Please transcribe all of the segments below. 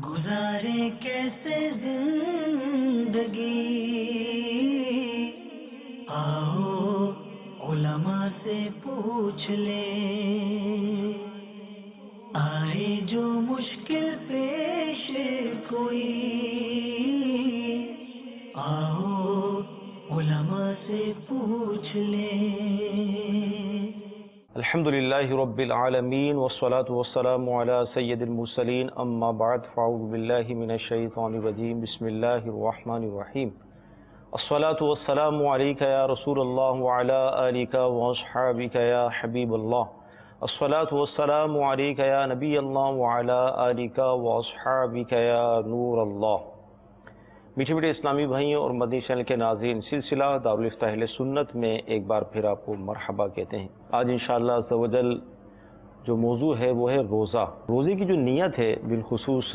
گزارے کیسے زندگی، آؤ علماء سے پوچھ لیں، آئے جو مشکل پیش کوئی، آؤ علماء سے پوچھ لیں۔ الحمدللہ رب العالمین والصلاة والسلام علی سید المرسلین، اما بعد فاعوذ باللہ من الشیطان الرجیم، بسم اللہ الرحمن الرحیم۔ الصلاة والسلام علیک یا رسول اللہ وعلی آلک واصحابک یا حبیب اللہ، الصلاة والسلام علیک یا نبی اللہ وعلی آلک واصحابک یا نور اللہ۔ میٹھے میٹھے اسلامی بھائیوں اور مدنی چینل کے ناظرین، سلسلہ دارالفتہ اہل سنت میں ایک بار پھر آپ کو مرحبا کہتے ہیں۔ آج انشاءاللہ عز و جل جو موضوع ہے وہ ہے روزہ۔ روزے کی جو نیت ہے بالخصوص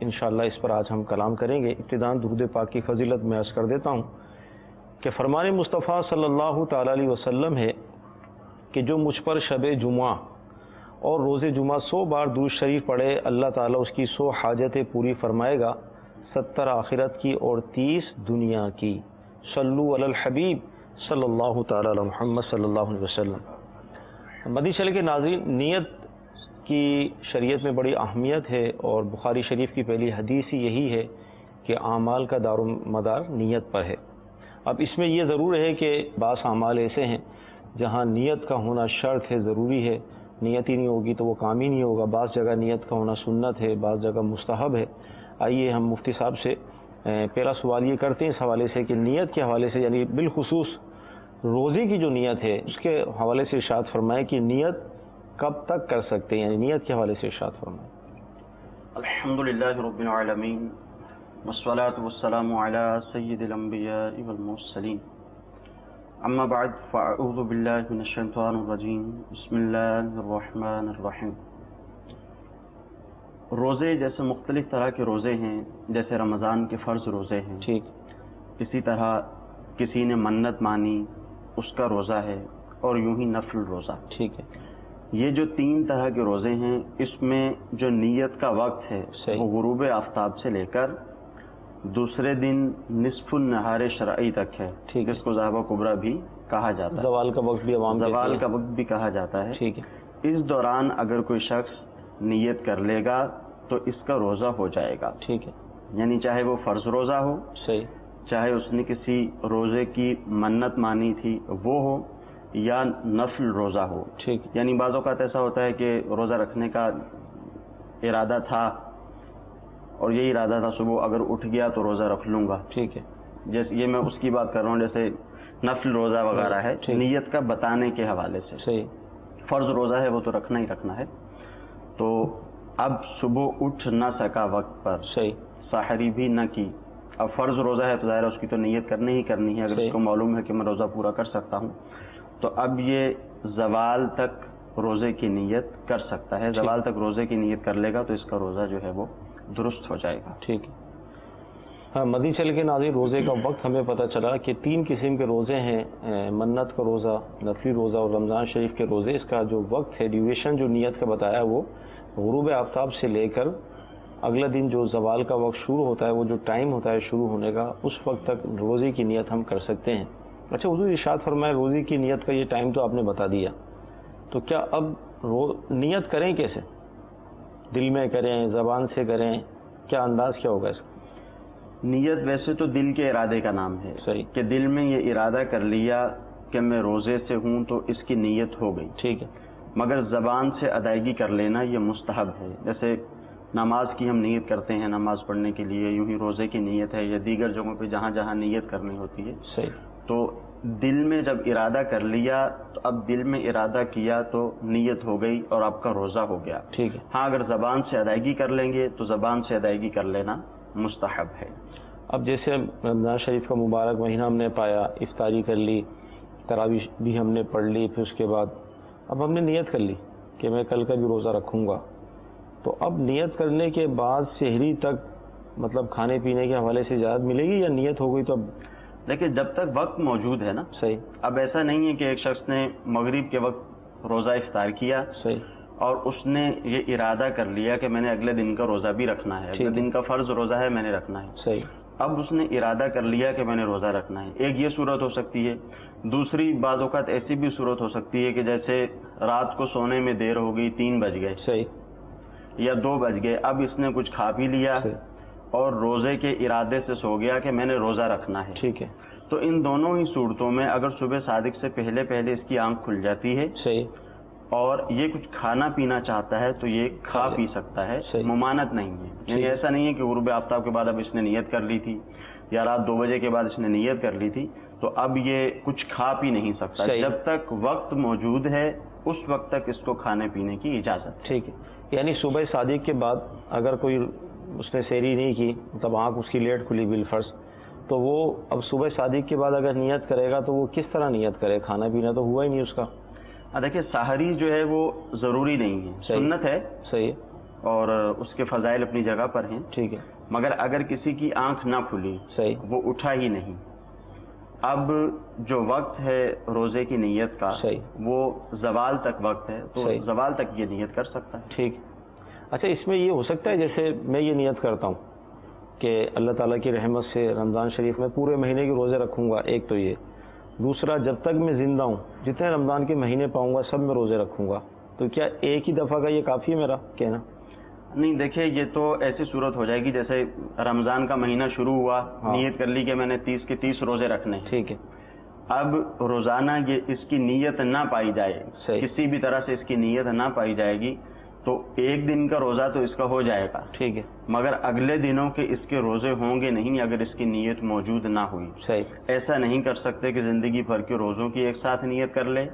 انشاءاللہ اس پر آج ہم کلام کریں گے۔ ابتداً درود پاک کی فضیلت میں عرض کر دیتا ہوں کہ فرمان مصطفیٰ صلی اللہ تعالیٰ علیہ وسلم ہے کہ جو مجھ پر شب جمعہ اور روز جمعہ 100 بار درود شریف پڑھے، اللہ تعالیٰ اس کی 100 حاجتیں پوری فرمائے گا، 70 آخرت کی اور 30 دنیا کی۔ صلو علی الحبیب صلی اللہ تعالیٰ علی محمد صلی اللہ علیہ وسلم۔ مدنی چینل کے ناظرین، نیت کی شریعت میں بڑی اہمیت ہے اور بخاری شریف کی پہلی حدیث ہی یہی ہے کہ اعمال کا دار و مدار نیت پر ہے۔ اب اس میں یہ ضرور ہے کہ بعض اعمال ایسے ہیں جہاں نیت کا ہونا شرط ہے، ضروری ہے، نیت ہی نہیں ہوگی تو وہ کام ہی نہیں ہوگا۔ بعض جگہ نیت کا ہونا سنت ہے، بعض جگہ مستحب ہے۔ آئیے ہم مفتی صاحب سے پہلا سوال یہ کرتے ہیں اس حوالے سے کہ نیت کے حوالے سے، یعنی بالخصوص روزے کی جو نیت ہے اس کے حوالے سے ارشاد فرمائے کہ نیت کب تک کر سکتے ہیں، یعنی نیت کے حوالے سے ارشاد فرمائے۔ الحمدللہ رب العالمین والصلاة والسلام علی سید الانبیاء والمرسلین، اما بعد فاعوذ باللہ من الشیطان الرجیم، بسم اللہ الرحمن الرحیم۔ روزے جیسے مختلف طرح کے روزے ہیں، جیسے رمضان کے فرض روزے ہیں، ٹھیک، اسی طرح کسی نے منت مانی اس کا روزہ ہے، اور یوں ہی نفل روزہ۔ ٹھیک ہے، یہ جو 3 طرح کے روزے ہیں، اس میں جو نیت کا وقت ہے صحیح، وہ غروب آفتاب سے لے کر دوسرے دن نصف النہار شرعی تک ہے، ٹھیک ہے، جس کو ذہبہ کبریٰ بھی کہا جاتا ہے، زوال کا وقت بھی عوام زوال کہتے کا ہیں۔ وقت بھی کہا جاتا ہے۔ ٹھیک ہے، اس دوران اگر کوئی شخص نیت کر لے گا تو اس کا روزہ ہو جائے گا، ٹھیک ہے، یعنی چاہے وہ فرض روزہ ہو، صحیح، چاہے اس نے کسی روزے کی منت مانی تھی وہ ہو، یا نفل روزہ ہو۔ ٹھیک، یعنی بعض اوقات ایسا ہوتا ہے کہ روزہ رکھنے کا ارادہ تھا اور یہی ارادہ تھا صبح اگر اٹھ گیا تو روزہ رکھ لوں گا، ٹھیک ہے، جیسے یہ میں اس کی بات کر رہا ہوں جیسے نفل روزہ وغیرہ ہے، ٹھیک، نیت کا بتانے کے حوالے سے۔ صحیح، فرض روزہ ہے وہ تو رکھنا ہی رکھنا ہے، تو اب صبح اٹھ نہ سکا وقت پر، صحیح، سحری بھی نہ کی، اب فرض روزہ ہے تو ظاہر ہے اس کی تو نیت کرنی ہی کرنی ہے، اگر اس کو معلوم ہے کہ میں روزہ پورا کر سکتا ہوں تو اب یہ زوال تک روزے کی نیت کر سکتا ہے، زوال تک روزے کی نیت کر لے گا تو اس کا روزہ جو ہے وہ درست ہو جائے گا۔ ٹھیک ہے۔ ہاں، مدنی چینل کے ناظرین، روزے کا وقت ہمیں پتہ چلا کہ 3 قسم کے روزے ہیں، منت کا روزہ، نفلی روزہ اور رمضان شریف کے روزے۔ اس کا جو وقت ہے، ڈیوریشن جو نیت کا بتایا وہ غروب آفتاب سے لے کر اگلا دن جو زوال کا وقت شروع ہوتا ہے، وہ جو ٹائم ہوتا ہے شروع ہونے کا، اس وقت تک روزے کی نیت ہم کر سکتے ہیں۔ اچھا، حضور ارشاد فرمائے روزے کی نیت کا یہ ٹائم تو آپ نے بتا دیا، تو کیا اب نیت کریں کیسے؟ دل میں کریں، زبان سے کریں، کیا انداز کیا ہوگا اس کا؟ نیت ویسے تو دل کے ارادے کا نام ہے، صحیح، کہ دل میں یہ ارادہ کر لیا کہ میں روزے سے ہوں تو اس کی نیت ہو گئی، ٹھیک ہے، مگر زبان سے ادائیگی کر لینا یہ مستحب ہے۔ جیسے نماز کی ہم نیت کرتے ہیں نماز پڑھنے کے لیے، یوں ہی روزے کی نیت ہے، یا دیگر جگہوں پہ جہاں جہاں نیت کرنی ہوتی ہے، صحیح، تو دل میں جب ارادہ کر لیا تو اب دل میں ارادہ کیا تو نیت ہو گئی اور آپ کا روزہ ہو گیا۔ ٹھیک ہے۔ ہاں، اگر زبان سے ادائیگی کر لیں گے تو زبان سے ادائیگی کر لینا مستحب ہے۔ اب جیسے رمضان شریف کا مبارک مہینہ ہم نے پایا، افطاری کر لی، تراویح بھی ہم نے پڑھ لی، پھر اس کے بعد اب ہم نے نیت کر لی کہ میں کل کا بھی روزہ رکھوں گا، تو اب نیت کرنے کے بعد سحری تک مطلب کھانے پینے کے حوالے سے اجازت ملے گی یا نیت ہو گئی تو اب؟ دیکھیں، جب تک وقت موجود ہے نا، صحیح، اب ایسا نہیں ہے کہ ایک شخص نے مغرب کے وقت روزہ افطار کیا، صحیح، اور اس نے یہ ارادہ کر لیا کہ میں نے اگلے دن کا روزہ بھی رکھنا ہے, اگلے دن کا فرض روزہ ہے میں نے رکھنا ہے, صحیح, اب اس نے ارادہ کر لیا کہ میں نے روزہ رکھنا ہے. ایک یہ صورت ہو سکتی ہے. دوسری بعض اوقات ایسی بھی صورت ہو سکتی ہے کہ جیسے رات کو سونے میں دیر ہو گئی, 3 بج گئے, صحیح, یا 2 بج گئے, اب اس نے کچھ کھا پی لیا اور روزے کے ارادے سے سو گیا کہ میں نے روزہ رکھنا ہے. ٹھیک ہے, تو ان دونوں ہی صورتوں میں اگر صبح صادق سے پہلے پہلے اس کی آنکھ کھل جاتی ہے صحیح, اور یہ کچھ کھانا پینا چاہتا ہے تو یہ کھا پی سکتا ہے, ممانعت نہیں ہے. یعنی ایسا نہیں ہے کہ غروب آفتاب کے بعد اب اس نے نیت کر لی تھی یا رات 2 بجے کے بعد اس نے نیت کر لی تھی تو اب یہ کچھ کھا پی نہیں سکتا. جب تک وقت موجود ہے اس وقت تک اس کو کھانے پینے کی اجازت. ٹھیک ہے, یعنی صبح صادق کے بعد اگر کوئی اس نے سحری نہیں کی, مطلب آنکھ اس کی لیٹ کھلی بالفرض, تو وہ اب صبح صادق کے بعد اگر نیت کرے گا تو وہ کس طرح نیت کرے؟ کھانا پینا تو ہوا ہی نہیں اس کا. دیکھیں سحری جو ہے وہ ضروری نہیں ہے, سنت ہے, صحیح, اور اس کے فضائل اپنی جگہ پر ہیں. ٹھیک ہے, مگر اگر کسی کی آنکھ نہ کھلی, صحیح, وہ اٹھا ہی نہیں, اب جو وقت ہے روزے کی نیت کا صحیح, وہ زوال تک وقت ہے, تو صحیح, زوال تک یہ نیت کر سکتا ہے. ٹھیک. اچھا, اس میں یہ ہو سکتا ہے جیسے میں یہ نیت کرتا ہوں کہ اللہ تعالیٰ کی رحمت سے رمضان شریف میں پورے مہینے کے روزے رکھوں گا, ایک تو یہ, دوسرا جب تک میں زندہ ہوں جتنے رمضان کے مہینے پاؤں گا سب میں روزے رکھوں گا, تو کیا ایک ہی دفعہ کا یہ کافی ہے میرا کہنا؟ نہیں, دیکھیں یہ تو ایسی صورت ہو جائے گی جیسے رمضان کا مہینہ شروع ہوا, نیت کر لی کہ میں نے 30 کے 30 روزے رکھنے ہیں. ٹھیک ہے, اب روزانہ یہ اس کی نیت نہ پائی جائے, کسی بھی طرح سے اس کی نیت نہ پائی جائے گی تو ایک دن کا روزہ تو اس کا ہو جائے گا. ٹھیک ہے, مگر اگلے دنوں کے اس کے روزے ہوں گے نہیں اگر اس کی نیت موجود نہ ہوئی. صحیح, ایسا نہیں کر سکتے کہ زندگی بھر کے روزوں کی ایک ساتھ نیت کر لے,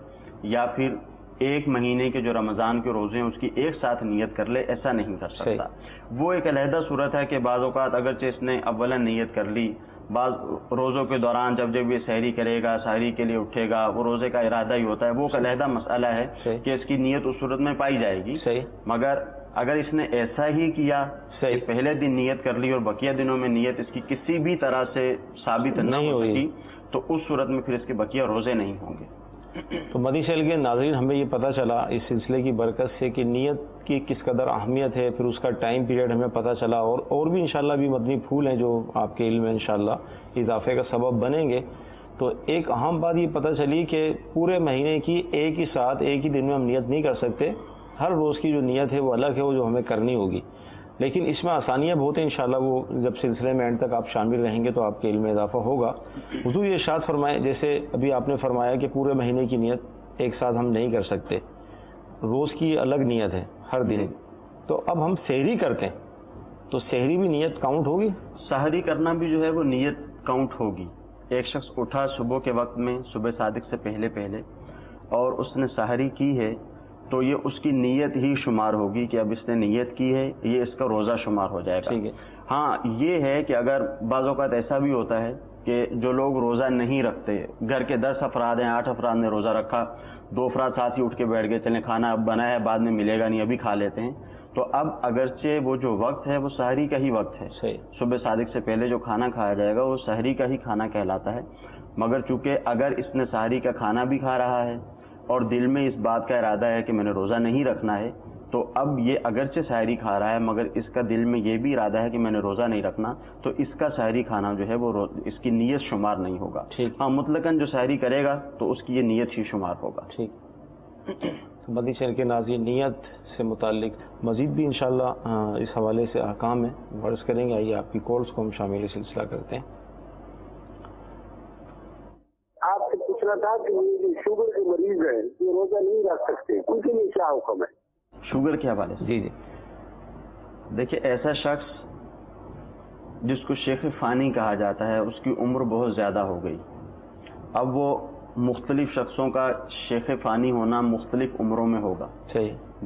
یا پھر ایک مہینے کے جو رمضان کے روزے ہیں اس کی ایک ساتھ نیت کر لے, ایسا نہیں کر سکتا. وہ ایک علیحدہ صورت ہے کہ بعض اوقات اگرچہ اس نے اولا نیت کر لی, بعض روزوں کے دوران جب یہ سحری کرے گا, سحری کے لیے اٹھے گا, وہ روزے کا ارادہ ہی ہوتا ہے, وہ ایک علیحدہ مسئلہ ہے کہ اس کی نیت اس صورت میں پائی جائے گی. مگر اگر اس نے ایسا ہی کیا کہ پہلے دن نیت کر لی اور بقیہ دنوں میں نیت اس کی کسی بھی طرح سے ثابت نہ ہو سکی تو اس صورت میں پھر اس کے بقیہ روزے نہیں ہوں گے. تو مدنی چینل کے ناظرین, ہمیں یہ پتہ چلا اس سلسلے کی برکت سے کہ نیت کی کس قدر اہمیت ہے, پھر اس کا ٹائم پیریڈ ہمیں پتہ چلا, اور بھی انشاءاللہ بھی مدنی پھول ہیں جو آپ کے علم میں انشاءاللہ اضافے کا سبب بنیں گے. تو ایک اہم بات یہ پتہ چلی کہ پورے مہینے کی ایک ہی ساتھ ایک ہی دن میں ہم نیت نہیں کر سکتے, ہر روز کی جو نیت ہے وہ الگ ہے, وہ جو ہمیں کرنی ہوگی. لیکن اس میں آسانیاں بہت ہیں انشاءاللہ, وہ جب سلسلے میں اینڈ تک آپ شامل رہیں گے تو آپ کے علم میں اضافہ ہوگا. حضور یہ ارشاد فرمائے, جیسے ابھی آپ نے فرمایا کہ پورے مہینے کی نیت ایک ساتھ ہم نہیں کر سکتے, روز کی الگ نیت ہے ہر دن, تو اب ہم سحری کرتے ہیں تو سحری بھی نیت کاؤنٹ ہوگی؟ سحری کرنا بھی جو ہے وہ نیت کاؤنٹ ہوگی. ایک شخص اٹھا صبح کے وقت میں, صبح صادق سے پہلے پہلے, اور اس نے سحری کی ہے تو یہ اس کی نیت ہی شمار ہوگی کہ اب اس نے نیت کی ہے, یہ اس کا روزہ شمار ہو جائے گا. ہاں یہ ہے کہ اگر بعض اوقات ایسا بھی ہوتا ہے کہ جو لوگ روزہ نہیں رکھتے, گھر کے 10 افراد ہیں, 8 افراد نے روزہ رکھا, 2 افراد ساتھ ہی اٹھ کے بیٹھ گئے, چلیں کھانا اب بنا ہے بعد میں ملے گا نہیں ابھی کھا لیتے ہیں, تو اب اگرچہ وہ جو وقت ہے وہ سحری کا ہی وقت ہے, صبح صادق سے پہلے جو کھانا کھایا جائے گا وہ سحری کا ہی کھانا کہلاتا ہے. مگر چونکہ اگر اس نے سحری کا کھانا بھی کھا رہا ہے اور دل میں اس بات کا ارادہ ہے کہ میں نے روزہ نہیں رکھنا ہے, تو اب یہ اگرچہ سحری کھا رہا ہے مگر اس کا دل میں یہ بھی ارادہ ہے کہ میں نے روزہ نہیں رکھنا, تو اس کا سحری کھانا جو ہے وہ اس کی نیت شمار نہیں ہوگا. ہاں مطلقاً جو سحری کرے گا تو اس کی یہ نیت ہی شمار ہوگا. ٹھیک. مدنی چینل کے ناظرین, نیت سے متعلق مزید بھی انشاءاللہ اس حوالے سے احکام ہیں, عرض کریں گے. آئیے آپ کی کالز کو ہم شامل سلسلہ کرتے ہیں. آپ سے پوچھنا تھا کہ یہ جو شوگر کے مریض ہیں یہ روزہ نہیں رکھ سکتے, ان کے لیے کیا حکم ہے؟ شوگر کے حوالے سے جی دیکھیے, ایسا شخص جس کو شیخ فانی کہا جاتا ہے اس کی عمر بہت زیادہ ہو گئی. اب وہ مختلف شخصوں کا شیخ فانی ہونا مختلف عمروں میں ہوگا.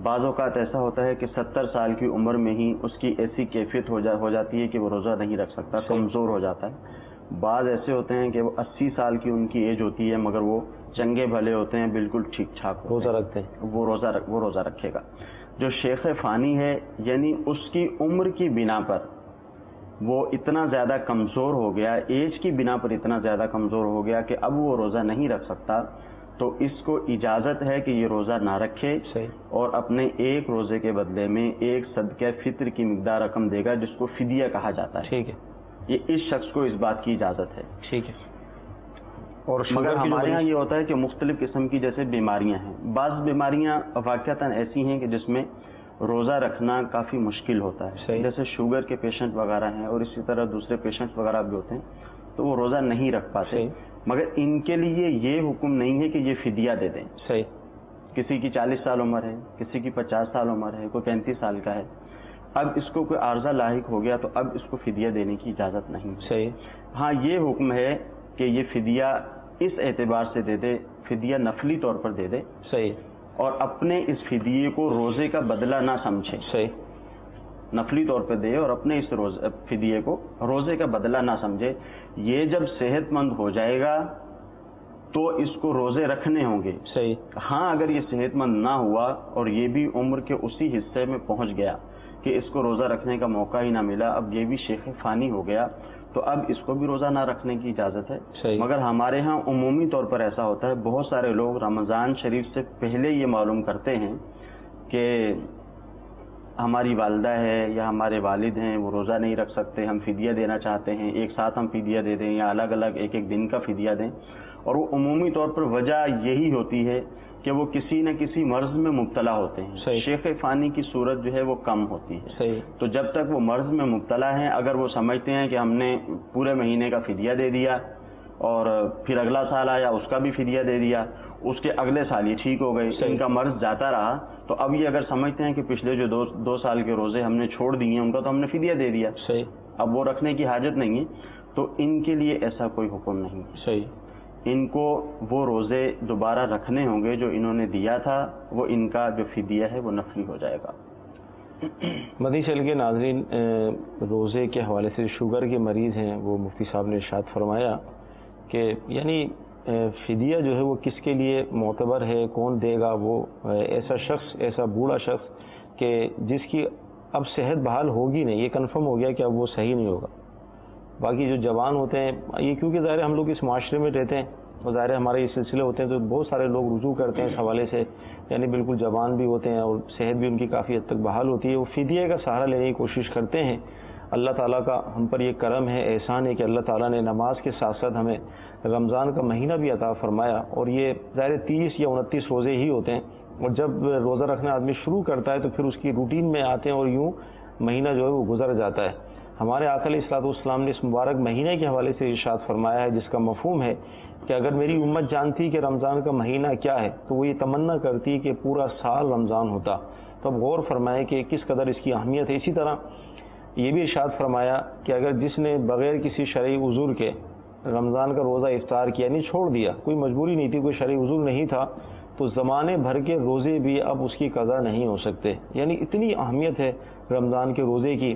بعض اوقات ایسا ہوتا ہے کہ 70 سال کی عمر میں ہی اس کی ایسی کیفیت ہو جاتی ہے کہ وہ روزہ نہیں رکھ سکتا, کمزور ہو جاتا ہے. بعض ایسے ہوتے ہیں کہ وہ 80 سال کی ان کی ایج ہوتی ہے مگر وہ چنگے بھلے ہوتے ہیں, بالکل ٹھیک ٹھاک روزہ رکھتے ہیں, وہ روزہ رکھے گا. جو شیخ فانی ہے یعنی اس کی عمر کی بنا پر وہ اتنا زیادہ کمزور ہو گیا, ایج کی بنا پر اتنا زیادہ کمزور ہو گیا کہ اب وہ روزہ نہیں رکھ سکتا, تو اس کو اجازت ہے کہ یہ روزہ نہ رکھے اور اپنے ایک روزے کے بدلے میں ایک صدقہ فطر کی مقدار رقم دے گا جس کو فدیہ کہا جاتا ہے. ٹھیک ہے. یہ اس شخص کو اس بات کی اجازت ہے. ٹھیک ہے. اور مگر ہمارے ہاں یہ ہوتا ہے کہ مختلف قسم کی جیسے بیماریاں ہیں، بعض بیماریاں واقعتاً ایسی ہیں کہ جس میں روزہ رکھنا کافی مشکل ہوتا ہے، جیسے شوگر کے پیشنٹ وغیرہ ہیں اور اسی طرح دوسرے پیشنٹ وغیرہ بھی ہوتے ہیں تو وہ روزہ نہیں رکھ پاتے. مگر ان کے لیے یہ حکم نہیں ہے کہ یہ فدیہ دے دیں. صحیح. کسی کی 40 سال عمر ہے، کسی کی 50 سال عمر ہے، کوئی 35 سال کا ہے، اب اس کو کوئی عارضہ لاحق ہو گیا تو اب اس کو فدیہ دینے کی اجازت نہیں. صحیح. ہاں یہ حکم ہے کہ یہ فدیہ اس اعتبار سے دے دے، فدیہ نفلی طور پر دے دے. صحیح. اور اپنے اس فدیے کو روزے کا بدلہ نہ سمجھے. صحیح. نفلی طور پہ دے اور اپنے اس فدیے کو روزے کا بدلہ نہ سمجھے. یہ جب صحت مند ہو جائے گا تو اس کو روزے رکھنے ہوں گے. صحیح. ہاں اگر یہ صحت مند نہ ہوا اور یہ بھی عمر کے اسی حصے میں پہنچ گیا کہ اس کو روزہ رکھنے کا موقع ہی نہ ملا، اب یہ بھی شیخ فانی ہو گیا، تو اب اس کو بھی روزہ نہ رکھنے کی اجازت ہے. صحیح. مگر ہمارے ہاں عمومی طور پر ایسا ہوتا ہے، بہت سارے لوگ رمضان شریف سے پہلے یہ معلوم کرتے ہیں کہ ہماری والدہ ہے یا ہمارے والد ہیں وہ روزہ نہیں رکھ سکتے، ہم فدیہ دینا چاہتے ہیں، ایک ساتھ ہم فدیہ دے دیں یا الگ الگ ایک ایک دن کا فدیہ دیں. اور وہ عمومی طور پر وجہ یہی ہوتی ہے کہ وہ کسی نہ کسی مرض میں مبتلا ہوتے ہیں. صحیح. شیخ فانی کی صورت جو ہے وہ کم ہوتی ہے. صحیح. تو جب تک وہ مرض میں مبتلا ہیں، اگر وہ سمجھتے ہیں کہ ہم نے پورے مہینے کا فدیہ دے دیا اور پھر اگلا سال آیا اس کا بھی فدیہ دے دیا، اس کے اگلے سال یہ ٹھیک ہو گئے، ان کا مرض جاتا رہا، تو اب یہ اگر سمجھتے ہیں کہ پچھلے جو دو سال کے روزے ہم نے چھوڑ دیے ہیں ان کا تو ہم نے فدیہ دے دیا، صحیح، اب وہ رکھنے کی حاجت نہیں ہے، تو ان کے لیے ایسا کوئی حکم نہیں. صحیح. ان کو وہ روزے دوبارہ رکھنے ہوں گے جو انہوں نے دیا تھا، وہ ان کا جو فدیہ ہے وہ نفلی ہو جائے گا. مدنی چینل کے ناظرین، روزے کے حوالے سے شوگر کے مریض ہیں وہ مفتی صاحب نے ارشاد فرمایا کہ یعنی فدیہ جو ہے وہ کس کے لیے معتبر ہے، کون دے گا؟ وہ ایسا شخص، ایسا بوڑھا شخص کہ جس کی اب صحت بحال ہوگی نہیں، یہ کنفرم ہو گیا کہ اب وہ صحیح نہیں ہوگا. باقی جو جوان ہوتے ہیں، یہ کیونکہ ظاہر ہم لوگ اس معاشرے میں رہتے ہیں اور ظاہر ہمارے یہ سلسلے ہوتے ہیں تو بہت سارے لوگ رجوع کرتے ہیں اس حوالے سے، یعنی بالکل جوان بھی ہوتے ہیں اور صحت بھی ان کی کافی حد تک بحال ہوتی ہے، وہ فدیہ کا سہارا لینے کی کوشش کرتے ہیں. اللہ تعالیٰ کا ہم پر یہ کرم ہے، احسان ہے کہ اللہ تعالیٰ نے نماز کے ساتھ ساتھ ہمیں رمضان کا مہینہ بھی عطا فرمایا، اور یہ ظاہر 30 یا 29 روزے ہی ہوتے ہیں، اور جب روزہ رکھنا آدمی شروع کرتا ہے تو پھر اس کی روٹین میں آتے ہیں اور یوں مہینہ جو ہے وہ گزر جاتا ہے. ہمارے آقا علیہ الصلوۃ والسلام نے اس مبارک مہینے کے حوالے سے ارشاد فرمایا ہے جس کا مفہوم ہے کہ اگر میری امت جانتی کہ رمضان کا مہینہ کیا ہے تو وہ یہ تمنا کرتی کہ پورا سال رمضان ہوتا. تو اب غور فرمائے کہ کس قدر اس کی اہمیت ہے. اسی طرح یہ بھی ارشاد فرمایا کہ اگر جس نے بغیر کسی شرعی عذر کے رمضان کا روزہ افطار کیا، نہیں چھوڑ دیا، کوئی مجبوری نہیں تھی، کوئی شرعی عذر نہیں تھا، تو زمانے بھر کے روزے بھی اب اس کی قضا نہیں ہو سکتے. یعنی اتنی اہمیت ہے رمضان کے روزے کی،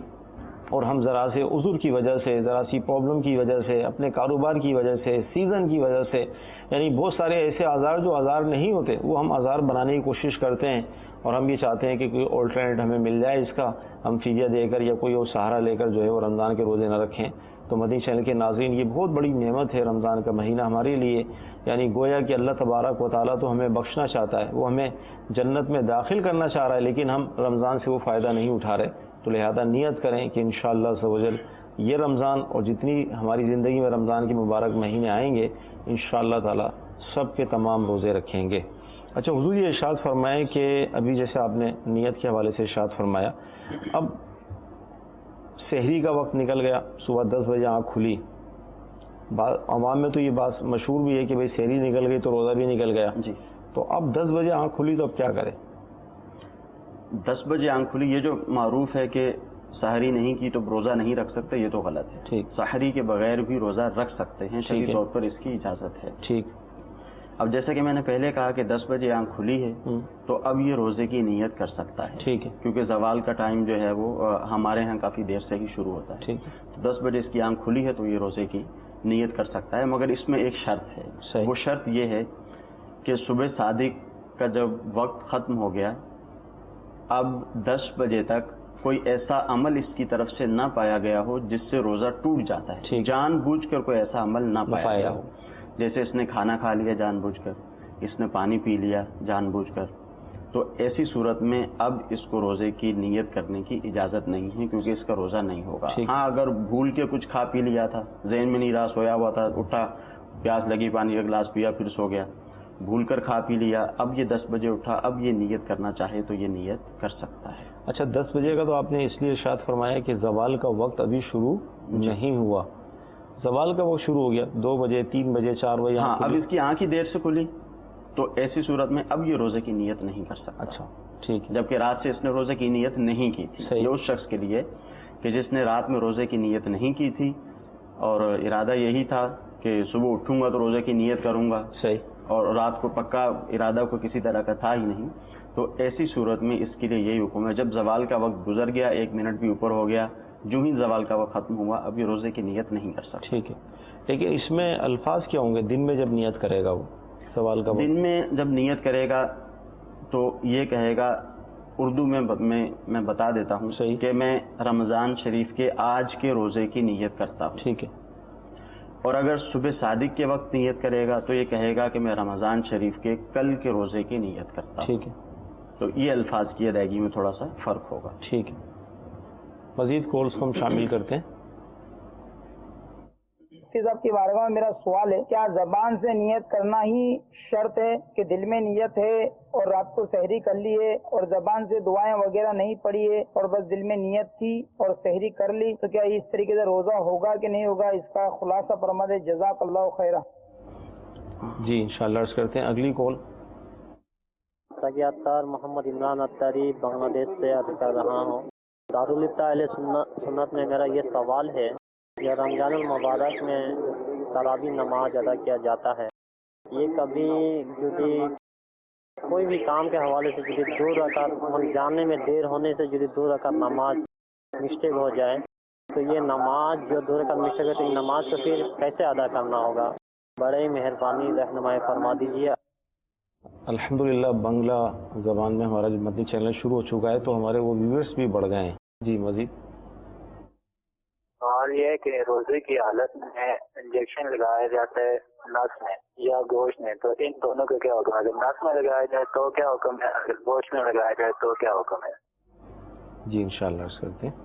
اور ہم ذرا سے عذر کی وجہ سے، ذرا سی پرابلم کی وجہ سے، اپنے کاروبار کی وجہ سے، سیزن کی وجہ سے، یعنی بہت سارے ایسے آزار جو آزار نہیں ہوتے وہ ہم آزار بنانے کی کوشش کرتے ہیں، اور ہم یہ چاہتے ہیں کہ کوئی آلٹرنیٹ ہمیں مل جائے اس کا، ہم فدیہ دے کر یا کوئی اور سہارا لے کر جو ہے وہ رمضان کے روزے نہ رکھیں. تو مدنی چینل کے ناظرین، یہ بہت بڑی نعمت ہے رمضان کا مہینہ ہمارے لیے، یعنی گویا کہ اللہ تبارک و تعالیٰ تو ہمیں بخشنا چاہتا ہے، وہ ہمیں جنت میں داخل کرنا چاہ رہا ہے، لیکن ہم رمضان سے وہ فائدہ نہیں اٹھا رہے. تو لہذا نیت کریں کہ انشاءاللہ عز و جل یہ رمضان اور جتنی ہماری زندگی میں رمضان کے مبارک مہینے آئیں گے انشاءاللہ تعالی سب کے تمام روزے رکھیں گے. اچھا حضور یہ ارشاد فرمائیں کہ ابھی جیسے آپ نے نیت کے حوالے سے ارشاد فرمایا، اب سحری کا وقت نکل گیا، صبح 10 بجے آنکھ کھلی، عوام میں تو یہ بات مشہور بھی ہے کہ بھئی سحری نکل گئی تو روزہ بھی نکل گیا جی. تو اب 10 بجے آنکھ کھلی تو اب کیا کریں؟ 10 بجے آنکھ کھلی، یہ جو معروف ہے کہ سحری نہیں کی تو روزہ نہیں رکھ سکتے، یہ تو غلط ہے. ٹھیک. سحری کے بغیر بھی روزہ رکھ سکتے ہیں، شرعی طور پر اس کی اجازت ہے. ٹھیک. اب جیسے کہ میں نے پہلے کہا کہ 10 بجے آنکھ کھلی ہے تو اب یہ روزے کی نیت کر سکتا ہے. ٹھیک ہے. کیونکہ زوال کا ٹائم جو ہے وہ ہمارے ہاں کافی دیر سے ہی شروع ہوتا ہے. ٹھیک. تو 10 بجے اس کی آنکھ کھلی ہے تو یہ روزے کی نیت کر سکتا ہے، مگر اس میں ایک شرط ہے. صحیح. وہ شرط یہ ہے کہ صبح صادق کا جب وقت ختم ہو گیا، اب 10 بجے تک کوئی ایسا عمل اس کی طرف سے نہ پایا گیا ہو جس سے روزہ ٹوٹ جاتا ہے. جان بوجھ کر کوئی ایسا عمل نہ پایا گیا ہو، جیسے اس نے کھانا کھا لیا جان بوجھ کر، اس نے پانی پی لیا جان بوجھ کر، تو ایسی صورت میں اب اس کو روزے کی نیت کرنے کی اجازت نہیں ہے، کیونکہ اس کا روزہ نہیں ہوگا۔ ہاں اگر بھول کے کچھ کھا پی لیا تھا، ذہن میں نہیں رہا، سویا ہوا تھا، اٹھا، پیاس لگی، پانی کا گلاس پیا، پھر سو گیا، بھول کر کھا پی لیا، اب یہ 10 بجے اٹھا، اب یہ نیت کرنا چاہے تو یہ نیت کر سکتا ہے۔ اچھا 10 بجے کا تو آپ نے اس لیے ارشاد فرمایا کہ زوال کا وقت ابھی شروع نہیں ہوا، زوال کا وقت شروع ہو گیا 2 بجے 3 بجے 4 بجے۔ ہاں اب اس کی آنکھ ہی دیر سے کھلی تو ایسی صورت میں اب یہ روزے کی نیت نہیں کر سکتا۔ اچھا ٹھیک ہے، جبکہ رات سے اس نے روزے کی نیت نہیں کی تھی۔ یہ اس شخص کے لیے کہ جس نے رات میں روزے کی نیت نہیں کی تھی اور ارادہ یہی تھا کہ صبح اٹھوں گا تو روزے کی نیت کروں گا، صحیح، اور رات کو پکا ارادہ کو کسی طرح کا تھا ہی نہیں، تو ایسی صورت میں اس کے لیے یہی حکم ہے، جب زوال کا وقت گزر گیا، 1 منٹ بھی اوپر ہو گیا، جو ہی زوال کا وقت ختم ہوا، اب یہ روزے کی نیت نہیں کر سکتا۔ ٹھیک ہے، لیکن اس میں الفاظ کیا ہوں گے دن میں جب نیت کرے گا وہ زوال کا وقت؟ دن میں جب نیت کرے گا تو یہ کہے گا، اردو میں بتا دیتا ہوں صحیح، کہ میں رمضان شریف کے آج کے روزے کی نیت کرتا ہوں۔ ٹھیک ہے، اور اگر صبح صادق کے وقت نیت کرے گا تو یہ کہے گا کہ میں رمضان شریف کے کل کے روزے کی نیت کرتا ہوں۔ ٹھیک ہے، تو یہ الفاظ کی ادائیگی میں تھوڑا سا فرق ہوگا۔ ٹھیک ہے، مزید کالز کو ہم شامل کرتے ہیں۔ مفتی صاحب کی بارگاہ میں میرا سوال ہے، کیا زبان سے نیت کرنا ہی شرط ہے کہ دل میں نیت ہے اور رات کو سحری کر لی ہے اور زبان سے دعائیں وغیرہ نہیں پڑھی ہے اور بس دل میں نیت تھی اور سحری کر لی، تو کیا اس طریقے سے روزہ ہوگا کہ نہیں ہوگا؟ اس کا خلاصہ فرما دے، جزاک اللہ خیرہ۔ جی انشاءاللہ عرض کرتے ہیں۔ اگلی کال سگیاتار محمد عمران اتاری بنگلہ دیش سے عرض کر رہا ہوں۔ دارالفتہ اہل سنت میں میرا یہ سوال ہے کہ رمضان المبارک میں تراویح نماز ادا کیا جاتا ہے، یہ کبھی جدی کوئی بھی کام کے حوالے سے جدی 2 رکعت جانے میں دیر ہونے سے جدی 2 رکعت نماز مسٹیک ہو جائے تو یہ نماز جو 2 رکعت مسٹیک ہے تو یہ نماز کو پھر کیسے ادا کرنا ہوگا؟ بڑے مہربانی رہنمائی فرما دیجیے۔ الحمدللہ بنگلہ زبان میں ہمارا جو مدنی چینل شروع ہو چکا ہے تو ہمارے وہ ویورز بھی بڑھ گئے ہیں۔ جی مزید سوال یہ ہے کہ روزے کی حالت میں انجیکشن لگایا جاتا ہے نس میں یا گوشت میں، تو ان دونوں کا کیا حکم ہے؟ اگر نس میں لگایا جائے تو کیا حکم ہے، اگر گوشت میں لگایا جائے تو کیا حکم ہے؟ جی انشاءاللہ عرض کرتے ہیں۔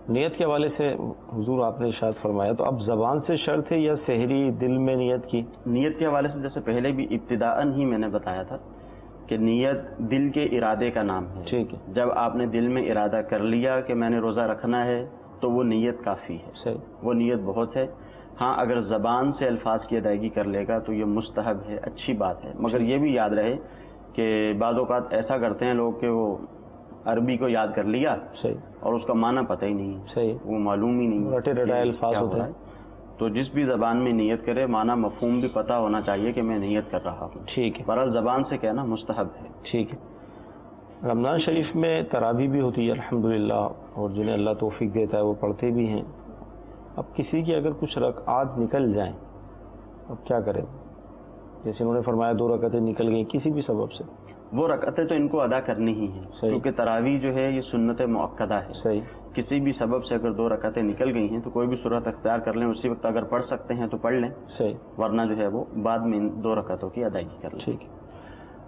نیت کے حوالے سے حضور آپ نے ارشاد فرمایا، تو اب زبان سے شرط ہے یا سحری دل میں نیت کی؟ نیت کے حوالے سے جیسے پہلے بھی ابتداءً ہی میں نے بتایا تھا کہ نیت دل کے ارادے کا نام ہے۔ ٹھیک ہے، جب آپ نے دل میں ارادہ کر لیا کہ میں نے روزہ رکھنا ہے تو وہ نیت کافی ہے، صحیح، وہ نیت بہت ہے۔ ہاں اگر زبان سے الفاظ کی ادائیگی کر لے گا تو یہ مستحب ہے، اچھی بات ہے، مگر یہ بھی یاد رہے کہ بعض اوقات ایسا کرتے ہیں لوگ کہ وہ عربی کو یاد کر لیا صحیح، اور اس کا معنی پتہ ہی نہیں، صحیح، وہ معلوم ہی نہیں، رٹے رٹائے الفاظ کیا ہو ہوتے رہا ہیں۔ ہے۔ تو جس بھی زبان میں نیت کرے معنی مفہوم بھی پتہ ہونا چاہیے کہ میں نیت کر رہا ہوں۔ ٹھیک ہے، برحال زبان سے کہنا مستحب ہے۔ ٹھیک ہے۔ رمضان شریف میں تراویح بھی ہوتی ہے الحمدللہ، اور جنہیں اللہ توفیق دیتا ہے وہ پڑھتے بھی ہیں۔ اب کسی کی اگر کچھ رکعات نکل جائیں اب کیا کرے؟ جیسے انہوں نے فرمایا 2 رکعتیں نکل گئیں کسی بھی سبب سے، وہ رکعتیں تو ان کو ادا کرنی ہی ہیں، کیونکہ تراویح جو ہے یہ سنت مؤکدہ ہے۔ صحیح، کسی بھی سبب سے اگر 2 رکعتیں نکل گئی ہیں تو کوئی بھی صورت اختیار کر لیں، اسی وقت اگر پڑھ سکتے ہیں تو پڑھ لیں، صحیح، ورنہ جو ہے وہ بعد میں ان 2 رکعتوں کی ادائیگی کر لیں۔ ٹھیک ہے۔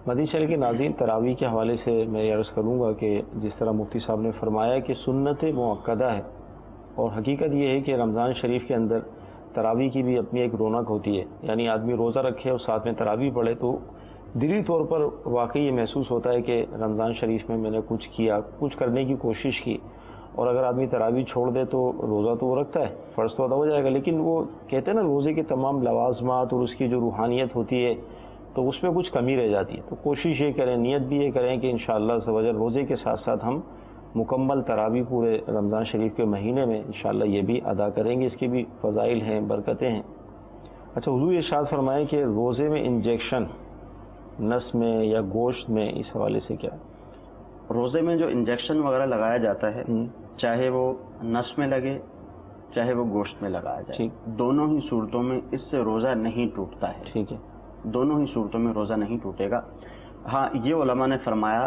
مدنی چینل کے ناظرین، تراویح کے حوالے سے میں یہ عرض کروں گا کہ جس طرح مفتی صاحب نے فرمایا کہ سنت مؤکدہ ہے، اور حقیقت یہ ہے کہ رمضان شریف کے اندر تراویح کی بھی اپنی ایک رونق ہوتی ہے، یعنی آدمی روزہ رکھے اور ساتھ میں تراویح پڑھے تو دلی طور پر واقعی یہ محسوس ہوتا ہے کہ رمضان شریف میں میں نے کچھ کیا، کچھ کرنے کی کوشش کی۔ اور اگر آدمی تراویح چھوڑ دے تو روزہ تو وہ رکھتا ہے، فرض تو ادا ہو جائے گا، لیکن وہ کہتے ہیں نا روزے کے تمام لوازمات اور اس کی جو روحانیت ہوتی ہے تو اس میں کچھ کمی رہ جاتی ہے۔ تو کوشش یہ کریں، نیت بھی یہ کریں کہ انشاءاللہ عز و جل روزے کے ساتھ ساتھ ہم مکمل تراویح پورے رمضان شریف کے مہینے میں انشاءاللہ یہ بھی ادا کریں گے، اس کے بھی فضائل ہیں، برکتیں ہیں۔ اچھا حضور ارشاد فرمائیں کہ روزے میں انجیکشن نس میں یا گوشت میں، اس حوالے سے کیا؟ روزے میں جو انجیکشن وغیرہ لگایا جاتا ہے، چاہے وہ نس میں لگے چاہے وہ گوشت میں لگایا جائے، ٹھیک، دونوں ہی صورتوں میں اس سے روزہ نہیں ٹوٹتا ہے۔ ٹھیک ہے، دونوں ہی صورتوں میں روزہ نہیں ٹوٹے گا۔ ہاں یہ علماء نے فرمایا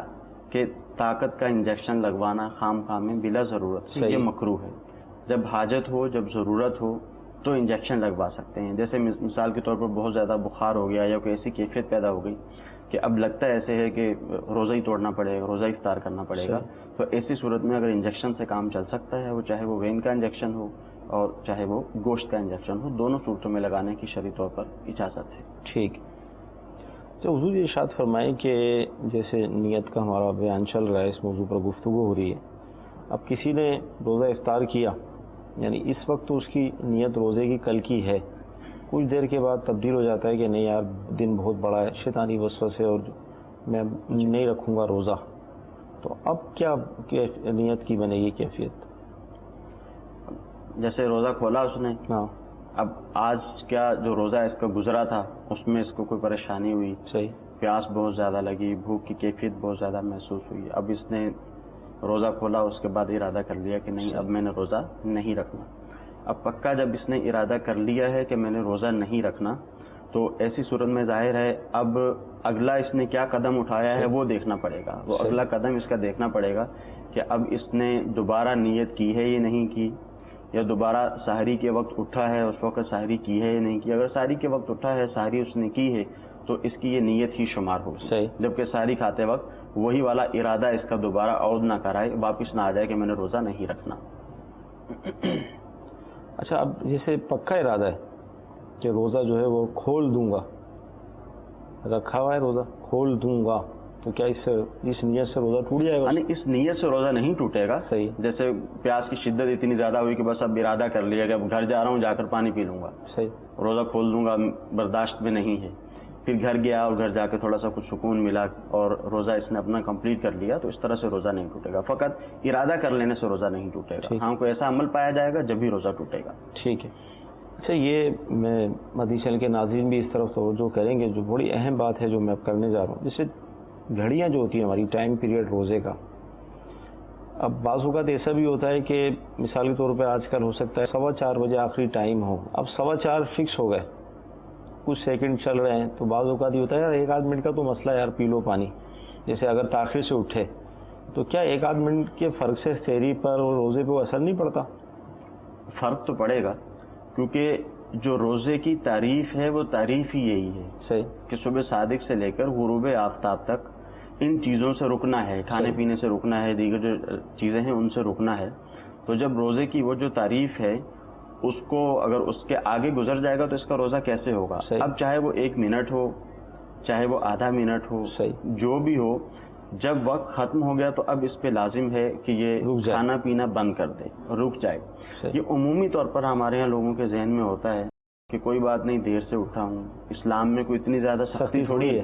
کہ طاقت کا انجیکشن لگوانا خام خواہ میں بلا ضرورت سے یہ مکروہ ہے۔ جب حاجت ہو، جب ضرورت ہو تو انجیکشن لگوا سکتے ہیں. جیسے مثال کے طور پر بہت زیادہ بخار ہو گیا یا کوئی ایسی کیفیت پیدا ہو گئی کہ اب لگتا ہے ایسے ہے کہ روزہ ہی توڑنا پڑے گا, روزہ افطار کرنا پڑے گا, تو ایسی صورت میں اگر انجیکشن سے کام چل سکتا ہے, وہ چاہے وہ وین کا انجیکشن ہو اور چاہے وہ گوشت کا انجیکشن ہو, دونوں صورتوں میں لگانے کی شرعی طور پر اجازت ہے. ٹھیک. تو حضور یہ ارشاد فرمائیں کہ جیسے نیت کا ہمارا بیان چل رہا ہے, اس موضوع پر گفتگو ہو رہی ہے, اب کسی نے روزہ افطار کیا, یعنی اس وقت تو اس کی نیت روزے کی کل کی ہے, کچھ دیر کے بعد تبدیل ہو جاتا ہے کہ نہیں یار دن بہت بڑا ہے, شیطانی وسوسے اور میں نہیں رکھوں گا روزہ, تو اب کیا نیت کی بنے گی کیفیت؟ جیسے روزہ کھولا اس نے, ہاں, اب آج کیا جو روزہ اس کا گزرا تھا اس میں اس کو کوئی پریشانی ہوئی, صحیح, پیاس بہت زیادہ لگی, بھوک کی کیفیت بہت زیادہ محسوس ہوئی, اب اس نے روزہ کھولا, اس کے بعد ارادہ کر لیا کہ نہیں اب میں نے روزہ نہیں رکھنا. اب پکا جب اس نے ارادہ کر لیا ہے کہ میں نے روزہ نہیں رکھنا, تو ایسی صورت میں ظاہر ہے اب اگلا اس نے کیا قدم اٹھایا ہے وہ دیکھنا پڑے گا. وہ اگلا قدم اس کا دیکھنا پڑے گا کہ اب اس نے دوبارہ نیت کی ہے یا نہیں کی, یا دوبارہ سحری کے وقت اٹھا ہے اس وقت سحری کی ہے یا نہیں کی. اگر سحری کے وقت اٹھا ہے, سحری اس نے کی ہے, تو اس کی یہ نیت ہی شمار ہوگی, جبکہ سحری کھاتے وقت وہی والا ارادہ اس کا دوبارہ عود نہ کرائے, واپس نہ آ جائے کہ میں نے روزہ نہیں رکھنا. اچھا, اب جیسے پکا ارادہ ہے کہ روزہ جو ہے وہ کھول دوں گا, رکھا ہوا ہے روزہ کھول دوں گا, تو کیا اس نیت سے روزہ ٹوٹ جائے گا؟ یعنی اس نیت سے روزہ نہیں ٹوٹے گا. صحیح. جیسے پیاس کی شدت اتنی زیادہ ہوئی کہ بس اب ارادہ کر لیا کہ اب گھر جا رہا ہوں, جا کر پانی پی لوں گا, صحیح, روزہ کھول دوں گا, برداشت میں نہیں ہے, پھر گھر گیا اور گھر جا کے تھوڑا سا کچھ سکون ملا اور روزہ اس نے اپنا کمپلیٹ کر لیا, تو اس طرح سے روزہ نہیں ٹوٹے گا. فقط ارادہ کر لینے سے روزہ نہیں ٹوٹے گا. ہاں, کوئی ایسا عمل پایا جائے گا جب بھی روزہ ٹوٹے گا. ٹھیک ہے. اچھا, یہ میں مدنی چینل کے ناظرین بھی اس طرف توجہ کریں گے, جو بڑی اہم بات ہے جو میں اب کرنے جا رہا ہوں. جیسے گھڑیاں جو ہوتی ہیں ہماری, ٹائم پیریڈ روزے کا, اب بعض اوقات ایسا بھی ہوتا ہے کہ مثال کے طور پہ آج کل ہو سکتا ہے 4:15 بجے آخری ٹائم ہو, اب 4:15 فکس ہو گئے, کچھ سیکنڈ چل رہے ہیں, تو بعض اوقات یہ ہوتا ہے یار 1-8 منٹ کا تو مسئلہ یار پی لو پانی. جیسے اگر تاخیر سے اٹھے تو کیا 1-8 منٹ کے فرق سے سحری پر اور روزے پہ اثر نہیں پڑتا؟ فرق تو پڑے گا, کیونکہ جو روزے کی تعریف ہے وہ تعریف ہی یہی ہے. صحیح. کہ صبح صادق سے لے کر غروب آفتاب تک ان چیزوں سے رکنا ہے, کھانے پینے سے رکنا ہے, دیگر جو چیزیں ہیں ان سے رکنا ہے. تو جب روزے کی وہ جو تعریف ہے اس کو اگر اس کے آگے گزر جائے گا تو اس کا روزہ کیسے ہوگا؟ اب چاہے وہ 1 منٹ ہو, چاہے وہ آدھا منٹ ہو, جو بھی ہو, جب وقت ختم ہو گیا تو اب اس پہ لازم ہے کہ یہ کھانا پینا بند کر دے, رک جائے. یہ عمومی طور پر ہمارے یہاں لوگوں کے ذہن میں ہوتا ہے کہ کوئی بات نہیں, دیر سے اٹھا ہوں, اسلام میں کوئی اتنی زیادہ سختی تھوڑی ہے,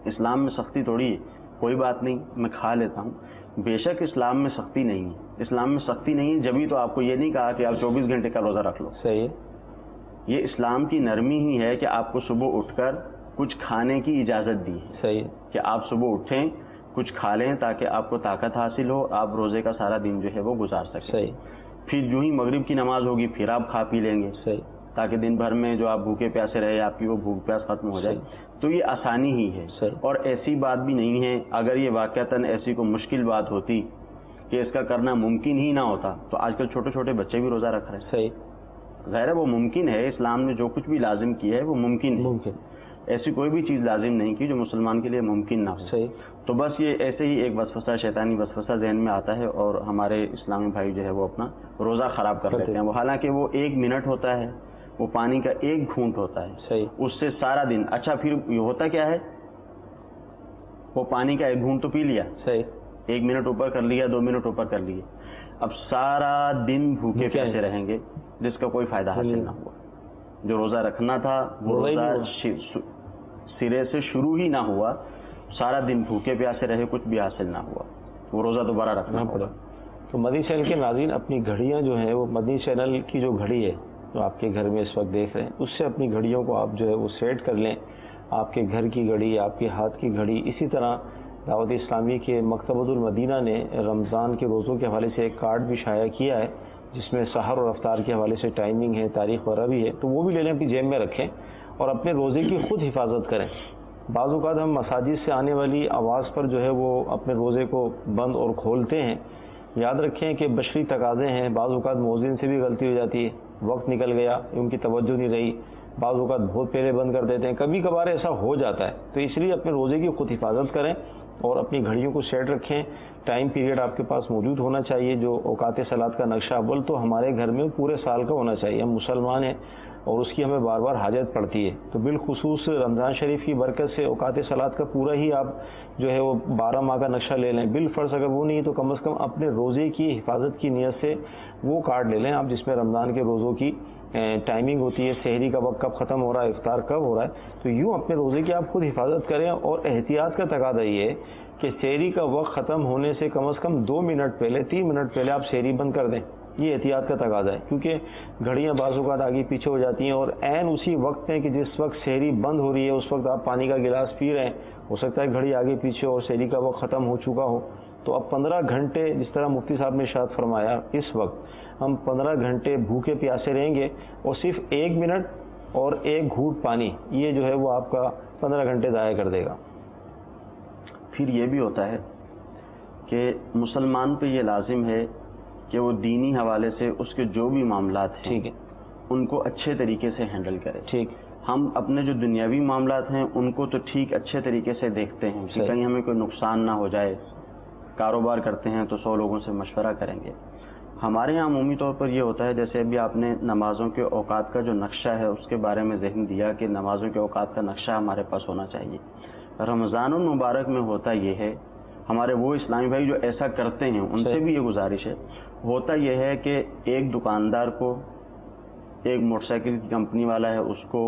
اسلام میں سختی تھوڑی ہے, کوئی بات نہیں میں کھا لیتا ہوں. بے شک اسلام میں سختی نہیں ہے, اسلام میں سختی نہیں ہے, جبھی تو آپ کو یہ نہیں کہا کہ آپ 24 گھنٹے کا روزہ رکھ لو. صحیح. یہ اسلام کی نرمی ہی ہے کہ آپ کو صبح اٹھ کر کچھ کھانے کی اجازت دی ہے. صحیح. کہ آپ صبح اٹھیں, کچھ کھا لیں تاکہ آپ کو طاقت حاصل ہو, آپ روزے کا سارا دن جو ہے وہ گزار سکیں. صحیح. پھر جو ہی مغرب کی نماز ہوگی پھر آپ کھا پی لیں گے. صحیح. تاکہ دن بھر میں جو آپ بھوکے پیاسے رہے آپ کی وہ بھوک پیاس ختم ہو جائے. تو یہ آسانی ہی ہے. اور ایسی بات بھی نہیں ہے, اگر یہ واقعتاً ایسی کوئی مشکل بات ہوتی کہ اس کا کرنا ممکن ہی نہ ہوتا تو آج کل چھوٹے چھوٹے بچے بھی روزہ رکھ رہے ہیں. صحیح. ظاہر ہے وہ ممکن ہے, اسلام نے جو کچھ بھی لازم کیا ہے وہ ممکن ہے. ایسی کوئی بھی چیز لازم نہیں کی جو مسلمان کے لیے ممکن نہ ہو. صحیح. تو بس یہ ایسے ہی ایک وسوسہ, شیطانی وسوسہ ذہن میں آتا ہے اور ہمارے اسلامی بھائی جو ہے وہ اپنا روزہ خراب کر لیتے ہیں. وہ حالانکہ وہ 1 منٹ ہوتا ہے, وہ پانی کا 1 گھونٹ ہوتا ہے. صحیح. اس سے سارا دن. اچھا پھر یہ ہوتا کیا ہے, وہ پانی کا 1 گھونٹ تو پی لیا, صحیح, 1 منٹ اوپر کر لیا, 2 منٹ اوپر کر لیے, اب سارا دن بھوکے پیاسے رہیں گے جس کا کوئی فائدہ حاصل نہ ہوا. جو روزہ رکھنا تھا وہ روزہ سرے سے شروع ہی نہ ہوا, سارا دن بھوکے پیاسے رہے, کچھ بھی حاصل نہ ہوا, وہ روزہ دوبارہ رکھنا پڑا. تو مدنی چینل کے ناظرین اپنی گھڑیاں جو ہیں وہ مدنی چینل کی جو گھڑی ہے جو آپ کے گھر میں اس وقت دیکھ رہے ہیں, اس سے اپنی گھڑیوں کو آپ جو ہے وہ سیٹ کر لیں. آپ کے گھر کی گھڑی, آپ کے ہاتھ کی گھڑی. اسی طرح دعوت اسلامی کے مکتبۃ المدینہ نے رمضان کے روزوں کے حوالے سے ایک کارڈ بھی شائع کیا ہے جس میں سحر اور افطار کے حوالے سے ٹائمنگ ہے, تاریخ وغیرہ بھی ہے, تو وہ بھی لے لیں, اپنی جیب میں رکھیں اور اپنے روزے کی خود حفاظت کریں. بعض اوقات ہم مساجد سے آنے والی آواز پر جو ہے وہ اپنے روزے کو بند اور کھولتے ہیں, یاد رکھیں کہ بشری تقاضے ہیں، بعض اوقات مؤذن سے بھی غلطی ہو جاتی ہے، وقت نکل گیا، ان کی توجہ نہیں رہی، بعض اوقات بہت پہلے بند کر دیتے ہیں، کبھی کبھار ایسا ہو جاتا ہے، تو اس لیے اپنے روزے کی خود حفاظت کریں اور اپنی گھڑیوں کو سیٹ رکھیں، ٹائم پیریڈ آپ کے پاس موجود ہونا چاہیے، جو اوقات صلاۃ کا نقشہ اول تو ہمارے گھر میں پورے سال کا ہونا چاہیے، ہم مسلمان ہیں اور اس کی ہمیں بار بار حاجت پڑتی ہے، تو بالخصوص رمضان شریف کی برکت سے اوقات صلاۃ کا پورا ہی آپ جو ہے وہ 12 ماہ کا نقشہ لے لیں، بالفرض اگر وہ نہیں ہے تو کم از کم اپنے روزے کی حفاظت کی نیت سے وہ کارڈ لے لیں آپ، جس میں رمضان کے روزوں کی ٹائمنگ ہوتی ہے، سحری کا وقت کب ختم ہو رہا ہے، افطار کب ہو رہا ہے، تو یوں اپنے روزے کی آپ خود حفاظت کریں، اور احتیاط کا تقاضا یہ ہے کہ سحری کا وقت ختم ہونے سے کم از کم 2 منٹ پہلے 3 منٹ پہلے آپ سحری بند کر دیں، یہ احتیاط کا تقاضا ہے، کیونکہ گھڑیاں بعض اوقات آگے پیچھے ہو جاتی ہیں، اور عین اسی وقت میں کہ جس وقت سحری بند ہو رہی ہے اس وقت آپ پانی کا گلاس پی رہے ہیں، ہو سکتا ہے گھڑی آگے پیچھے اور سحری کا وقت ختم ہو چکا ہو، تو اب 15 گھنٹے جس طرح مفتی صاحب نے ارشاد فرمایا، اس وقت ہم 15 گھنٹے بھوکے پیاسے رہیں گے، اور صرف 1 منٹ اور 1 گھونٹ پانی یہ جو ہے وہ آپ کا 15 گھنٹے ضائع کر دے گا۔ پھر یہ بھی ہوتا ہے کہ مسلمان پہ یہ لازم ہے کہ وہ دینی حوالے سے اس کے جو بھی معاملات ہیں ٹھیک ہے، ان کو اچھے طریقے سے ہینڈل کرے۔ ٹھیک، ہم اپنے جو دنیاوی معاملات ہیں ان کو تو ٹھیک اچھے طریقے سے دیکھتے ہیں کہ کہیں ہمیں کوئی نقصان نہ ہو جائے، کاروبار کرتے ہیں تو 100 لوگوں سے مشورہ کریں گے۔ ہمارے یہاں عمومی طور پر یہ ہوتا ہے، جیسے ابھی آپ نے نمازوں کے اوقات کا جو نقشہ ہے اس کے بارے میں ذہن دیا کہ نمازوں کے اوقات کا نقشہ ہمارے پاس ہونا چاہیے۔ رمضان المبارک میں ہوتا یہ ہے، ہمارے وہ اسلامی بھائی جو ایسا کرتے ہیں ان سے بھی یہ گزارش ہے، ہوتا یہ ہے کہ ایک دکاندار کو، ایک موٹر سائیکل کی کمپنی والا ہے اس کو،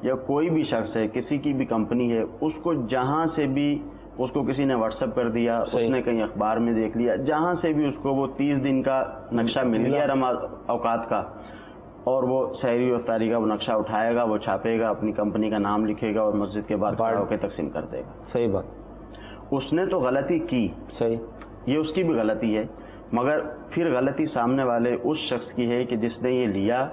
یا کوئی بھی شخص ہے کسی کی بھی کمپنی ہے، اس کو جہاں سے بھی اس کو کسی نے واٹس ایپ کر دیا، اس نے کہیں اخبار میں دیکھ لیا، جہاں سے بھی اس کو وہ 30 دن کا نقشہ مل گیا اوقات کا، اور وہ سحری و افطاری کا وہ نقشہ اٹھائے گا، وہ چھاپے گا، اپنی کمپنی کا نام لکھے گا اور مسجد کے باہر کھڑا ہو کے تقسیم کر دے گا۔ صحیح بات، اس نے تو غلطی کی، صحیح، یہ اس کی بھی غلطی ہے، مگر پھر غلطی سامنے والے اس شخص کی ہے کہ جس نے یہ لیا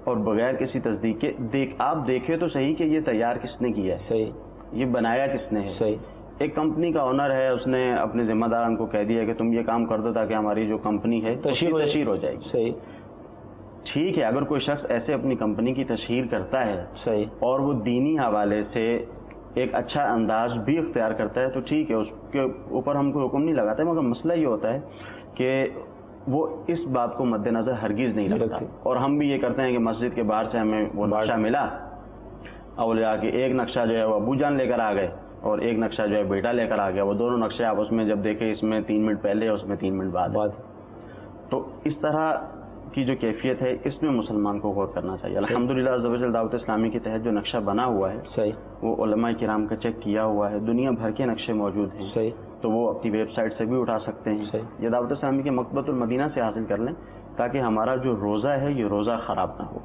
اور بغیر کسی تصدیق کے آپ دیکھیں تو صحیح کہ یہ تیار کس نے کیا ہے، صحیح، یہ بنایا کس نے ہے۔ صحیح، ایک کمپنی کا آنر ہے، اس نے اپنے ذمہ داران کو کہہ دیا کہ تم یہ کام کر دو تاکہ ہماری جو کمپنی ہے تشہیر ہو جائے گی۔ صحیح، ٹھیک ہے، اگر کوئی شخص ایسے اپنی کمپنی کی تشہیر کرتا ہے صحیح، اور وہ دینی حوالے سے ایک اچھا انداز بھی اختیار کرتا ہے تو ٹھیک ہے، اس کے اوپر ہم کوئی حکم نہیں لگاتے، مگر مسئلہ یہ ہوتا ہے کہ وہ اس بات کو مد نظر ہرگز نہیں رکھتا، اور ہم بھی یہ کرتے ہیں کہ مسجد کے باہر سے ہمیں وہ نقشہ ملا اور جا کے ایک نقشہ جو ہے وہ ابو جان لے کر آ گئے اور ایک نقشہ جو ہے بیٹا لے کر آ گیا، وہ دونوں نقشے آپس میں جب دیکھے اس میں 3 منٹ پہلے اس میں 3 منٹ بعد، تو اس طرح کی جو کیفیت ہے اس میں مسلمان کو غور کرنا چاہیے۔ الحمدللہ عز و جل دعوت اسلامی کے تحت جو نقشہ بنا ہوا ہے صحیح، وہ علماء کرام کا چیک کیا ہوا ہے، دنیا بھر کے نقشے موجود ہیں، صحیح، تو وہ اپنی ویب سائٹ سے بھی اٹھا سکتے ہیں یا دعوت اسلامی کے مکتبۃ المدینہ سے حاصل کر لیں، تاکہ ہمارا جو روزہ ہے یہ روزہ خراب نہ ہو۔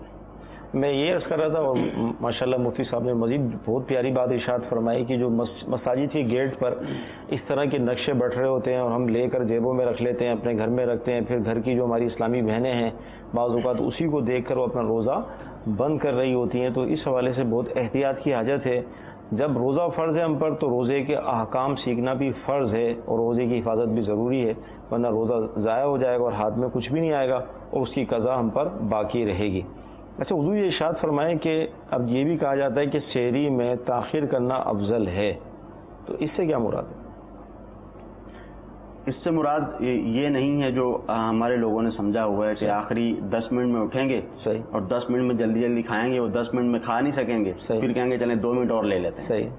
میں یہ عرض کر رہا تھا، اور ماشاءاللہ مفتی صاحب نے مزید بہت پیاری بات ارشاد فرمائی کہ جو مساجد کے گیٹ پر اس طرح کے نقشے بٹ رہے ہوتے ہیں اور ہم لے کر جیبوں میں رکھ لیتے ہیں، اپنے گھر میں رکھتے ہیں، پھر گھر کی جو ہماری اسلامی بہنیں ہیں بعض اوقات اسی کو دیکھ کر وہ اپنا روزہ بند کر رہی ہوتی ہیں، تو اس حوالے سے بہت احتیاط کی حاجت ہے۔ جب روزہ فرض ہے ہم پر تو روزے کے احکام سیکھنا بھی فرض ہے اور روزے کی حفاظت بھی ضروری ہے، ورنہ روزہ ضائع ہو جائے گا اور ہاتھ میں کچھ بھی نہیں آئے گا اور اس کی قضا ہم پر باقی رہے گی۔ اچھا، حضور یہ ارشاد فرمائیں کہ اب یہ بھی کہا جاتا ہے کہ سحری میں تاخیر کرنا افضل ہے، تو اس سے کیا مراد ہے؟ اس سے مراد یہ نہیں ہے جو ہمارے لوگوں نے سمجھا ہوا ہے کہ آخری 10 منٹ میں اٹھیں گے اور 10 منٹ میں جلدی جلدی کھائیں گے، وہ 10 منٹ میں کھا نہیں سکیں گے، پھر کہیں گے چلیں 2 منٹ اور لے لیتے ہیں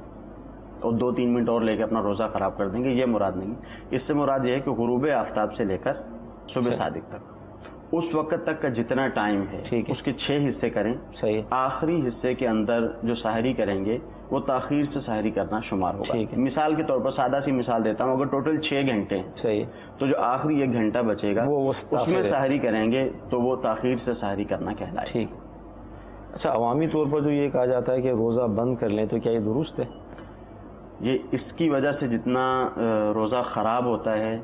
اور 2-3 منٹ اور لے کے اپنا روزہ خراب کر دیں گے، یہ مراد نہیں۔ اس سے مراد یہ ہے کہ غروب آفتاب سے لے کر صبح صادق تک اس وقت تک کا جتنا ٹائم ہے اس کے 6 حصے کریں، آخری حصے کے اندر جو سحری کریں گے وہ تاخیر سے سحری کرنا شمار ہوگا۔ مثال کے طور پر سادہ سی مثال دیتا ہوں، اگر ٹوٹل 6 گھنٹے ہیں تو جو آخری 1 گھنٹہ بچے گا اس میں سحری کریں گے تو وہ تاخیر سے سحری کرنا کہلائے۔ ٹھیک۔ اچھا، عوامی طور پر جو یہ کہا جاتا ہے کہ روزہ بند کر لیں، تو کیا یہ درست ہے؟ یہ اس کی وجہ سے جتنا روزہ خراب ہوتا ہے،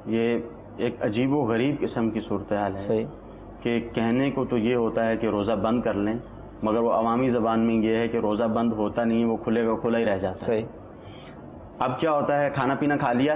یہ ایک عجیب و غریب قسم کی صورتحال ہے کہ کہنے کو تو یہ ہوتا ہے کہ روزہ بند کر لیں، مگر وہ عوامی زبان میں یہ ہے کہ روزہ بند ہوتا نہیں ہے، وہ کھلے کا کھلا ہی رہ جاتا ہے۔ اب کیا ہوتا ہے، کھانا پینا کھا لیا،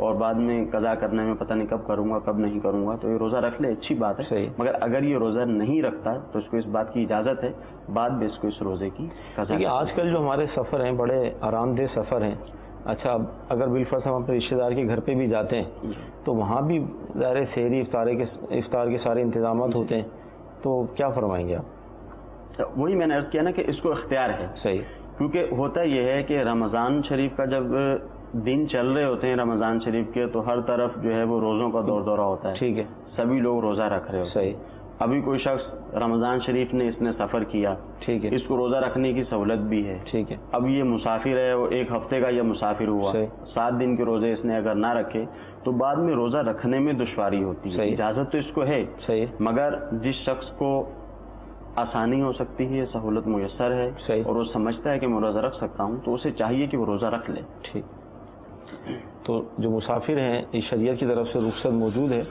اور بعد میں قضا کرنے میں پتہ نہیں کب کروں گا کب نہیں کروں گا، تو یہ روزہ رکھ لے، اچھی بات ہے. صحیح. مگر اگر یہ روزہ نہیں رکھتا تو اس کو اس بات کی اجازت ہے بعد میں اس کو اس روزے کی قضا. دیکھیے آج کل جو ہمارے سفر ہیں بڑے آرام دہ سفر ہیں. اچھا اگر بالفرض ہم اپنے رشتہ دار کے گھر پہ بھی جاتے ہیں تو وہاں بھی ظاہر سحری افطار کے سارے انتظامات ہوتے ہیں، تو کیا فرمائیں گے آپ؟ وہی میں نے عرض کیا نا کہ اس کو اختیار ہے. صحیح. کیونکہ ہوتا یہ ہے کہ رمضان شریف کا جب دن چل رہے ہوتے ہیں رمضان شریف کے، تو ہر طرف جو ہے وہ روزوں کا دور دورہ ہوتا ہے. ٹھیک ہے. سبھی لوگ روزہ رکھ رہے ہوتے ہیں. صحیح. ابھی کوئی شخص رمضان شریف نے اس نے سفر کیا، ٹھیک ہے، اس کو روزہ رکھنے کی سہولت بھی ہے. ٹھیک ہے. اب یہ مسافر ہے، وہ ایک ہفتے کا یہ مسافر ہوا، 7 دن کے روزے اس نے اگر نہ رکھے تو بعد میں روزہ رکھنے میں دشواری ہوتی ہے. اجازت تو اس کو ہے. صحیح. مگر جس شخص کو آسانی ہو سکتی ہے، سہولت میسر ہے، صحیح، اور وہ سمجھتا ہے کہ میں روزہ رکھ سکتا ہوں، تو اسے چاہیے کہ وہ روزہ رکھ لے. ٹھیک. تو جو مسافر ہیں اس شریعت کی طرف سے رخصت موجود ہے،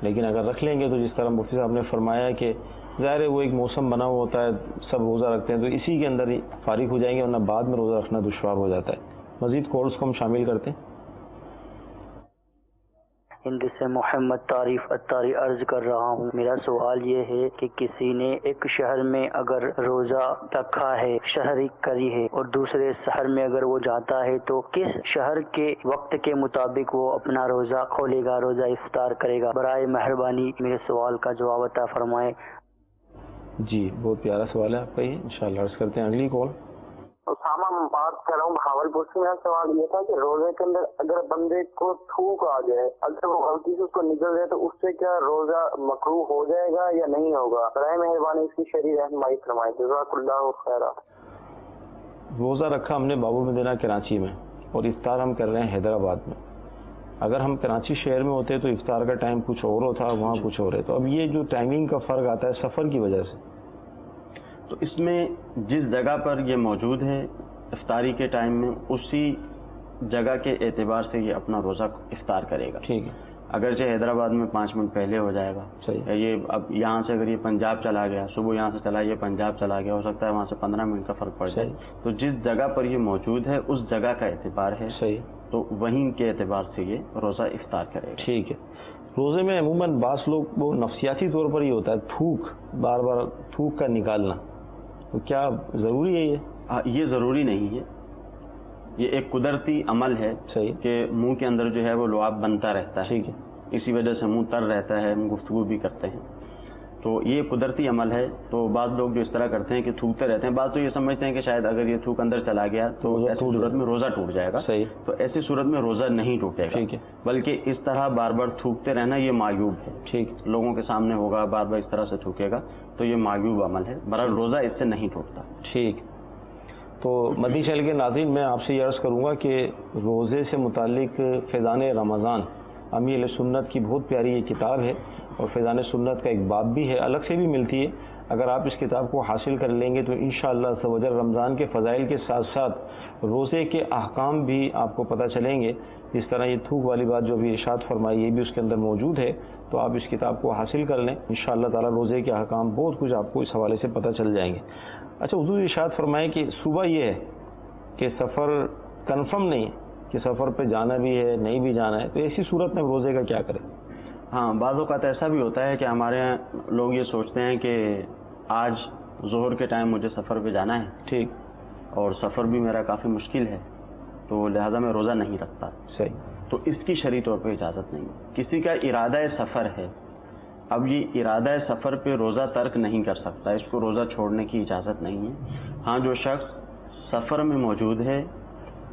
لیکن اگر رکھ لیں گے تو جس طرح مفتی صاحب نے فرمایا کہ ظاہر ہے وہ ایک موسم بنا ہوا ہوتا ہے، سب روزہ رکھتے ہیں، تو اسی کے اندر ہی فارغ ہو جائیں گے، ورنہ بعد میں روزہ رکھنا دشوار ہو جاتا ہے. مزید کالز کو ہم شامل کرتے ہیں. ہند سے محمد طارف اتاری عرض کر رہا ہوں. میرا سوال یہ ہے کہ کسی نے ایک شہر میں اگر روزہ رکھا ہے، شہری کری ہے، اور دوسرے شہر میں اگر وہ جاتا ہے تو کس شہر کے وقت کے مطابق وہ اپنا روزہ کھولے گا، روزہ افطار کرے گا؟ برائے مہربانی میرے سوال کا جواب عطا فرمائیں. جی بہت پیارا سوال ہے آپ کا یہ، انشاءاللہ عرض کرتے ہیں. اگلی کال. اسامہ بات کر رہا ہوں بھاولپور سے. میرا سوال یہ تھا کہ روزے کے اندر اگر بندے کو تھوک آ جائے، اگر وہ غلطی سے اس کو نکل جائے تو اس سے کیا روزہ مکروہ ہو جائے گا یا نہیں ہوگا؟ برائے مہربانی اس کی شرعی رہنمائی فرمائیں. جزاک اللہ خیرا. روزہ رکھا ہم نے بابو مدینہ کراچی میں، اور افطار ہم کر رہے ہیں حیدرآباد میں. اگر ہم کراچی شہر میں ہوتے تو افطار کا ٹائم کچھ اور ہوتا، وہاں کچھ اور ہے. تو اب یہ جو ٹائمنگ کا فرق آتا ہے سفر کی وجہ سے، تو اس میں جس جگہ پر یہ موجود ہے افطاری کے ٹائم میں، اسی جگہ کے اعتبار سے یہ اپنا روزہ افطار کرے گا. ٹھیک ہے. اگرچہ حیدرآباد میں 5 منٹ پہلے ہو جائے گا. صحیح. یہ اب یہاں سے اگر یہ پنجاب چلا گیا، صبح یہاں سے چلا یہ پنجاب چلا گیا، ہو سکتا ہے وہاں سے 15 منٹ کا فرق پڑ جائے. تو جس جگہ پر یہ موجود ہے اس جگہ کا اعتبار ہے. صحیح. تو وہیں کے اعتبار سے یہ روزہ افطار کرے گا. ٹھیک ہے. روزے میں عموماً بعض لوگ وہ نفسیاتی طور پر ہی ہوتا ہے تھوک، بار بار تھوک کا نکالنا، تو کیا ضروری ہے یہ؟ یہ ضروری نہیں ہے، یہ ایک قدرتی عمل ہے. صحیح. کہ منہ کے اندر جو ہے وہ لعاب بنتا رہتا ہے. ٹھیک ہے. اسی وجہ سے منہ تر رہتا ہے، ہم گفتگو بھی کرتے ہیں. تو یہ قدرتی عمل ہے. تو بعض لوگ جو اس طرح کرتے ہیں کہ تھوکتے رہتے ہیں، بعض تو یہ سمجھتے ہیں کہ شاید اگر یہ تھوک اندر چلا گیا تو ایسی صورت میں روزہ ٹوٹ جائے گا. صحیح. تو ایسی صورت میں روزہ نہیں ٹوٹے گا. ٹھیک ہے. بلکہ اس طرح بار بار تھوکتے رہنا یہ معیوب ہے. ٹھیک. لوگوں کے سامنے ہوگا بار بار اس طرح سے تھوکے گا تو یہ معیوب عمل ہے. بہرحال روزہ اس سے نہیں ٹوٹتا. ٹھیک. تو مدنی چینل کے ناظرین، میں آپ سے یہ عرض کروں گا کہ روزے سے متعلق فیضان رمضان امی اہل سنت کی بہت پیاری یہ کتاب ہے، اور فیضان سنت کا ایک باب بھی ہے، الگ سے بھی ملتی ہے. اگر آپ اس کتاب کو حاصل کر لیں گے تو انشاءاللہ عز و جل رمضان کے فضائل کے ساتھ ساتھ روزے کے احکام بھی آپ کو پتہ چلیں گے. جس طرح یہ تھوک والی بات جو بھی ارشاد فرمائی یہ بھی اس کے اندر موجود ہے. تو آپ اس کتاب کو حاصل کر لیں، انشاءاللہ تعالی روزے کے احکام بہت کچھ آپ کو اس حوالے سے پتہ چل جائیں گے. اچھا، حضور ارشاد فرمائے کہ صبح یہ ہے کہ سفر کنفرم نہیں ہے کہ سفر پہ جانا بھی ہے نہیں بھی جانا ہے، تو ایسی صورت میں روزے کا کیا کریں؟ ہاں، بعض اوقات ایسا بھی ہوتا ہے کہ ہمارے یہاں لوگ یہ سوچتے ہیں کہ آج ظہر کے ٹائم مجھے سفر پہ جانا ہے. ٹھیک. اور سفر بھی میرا کافی مشکل ہے، تو لہذا میں روزہ نہیں رکھتا. صحیح. تو اس کی شرعی طور پہ اجازت نہیں. کسی کا ارادہ سفر ہے، اب یہ ارادہ سفر پہ روزہ ترک نہیں کر سکتا، اس کو روزہ چھوڑنے کی اجازت نہیں ہے. ہاں، جو شخص سفر میں موجود ہے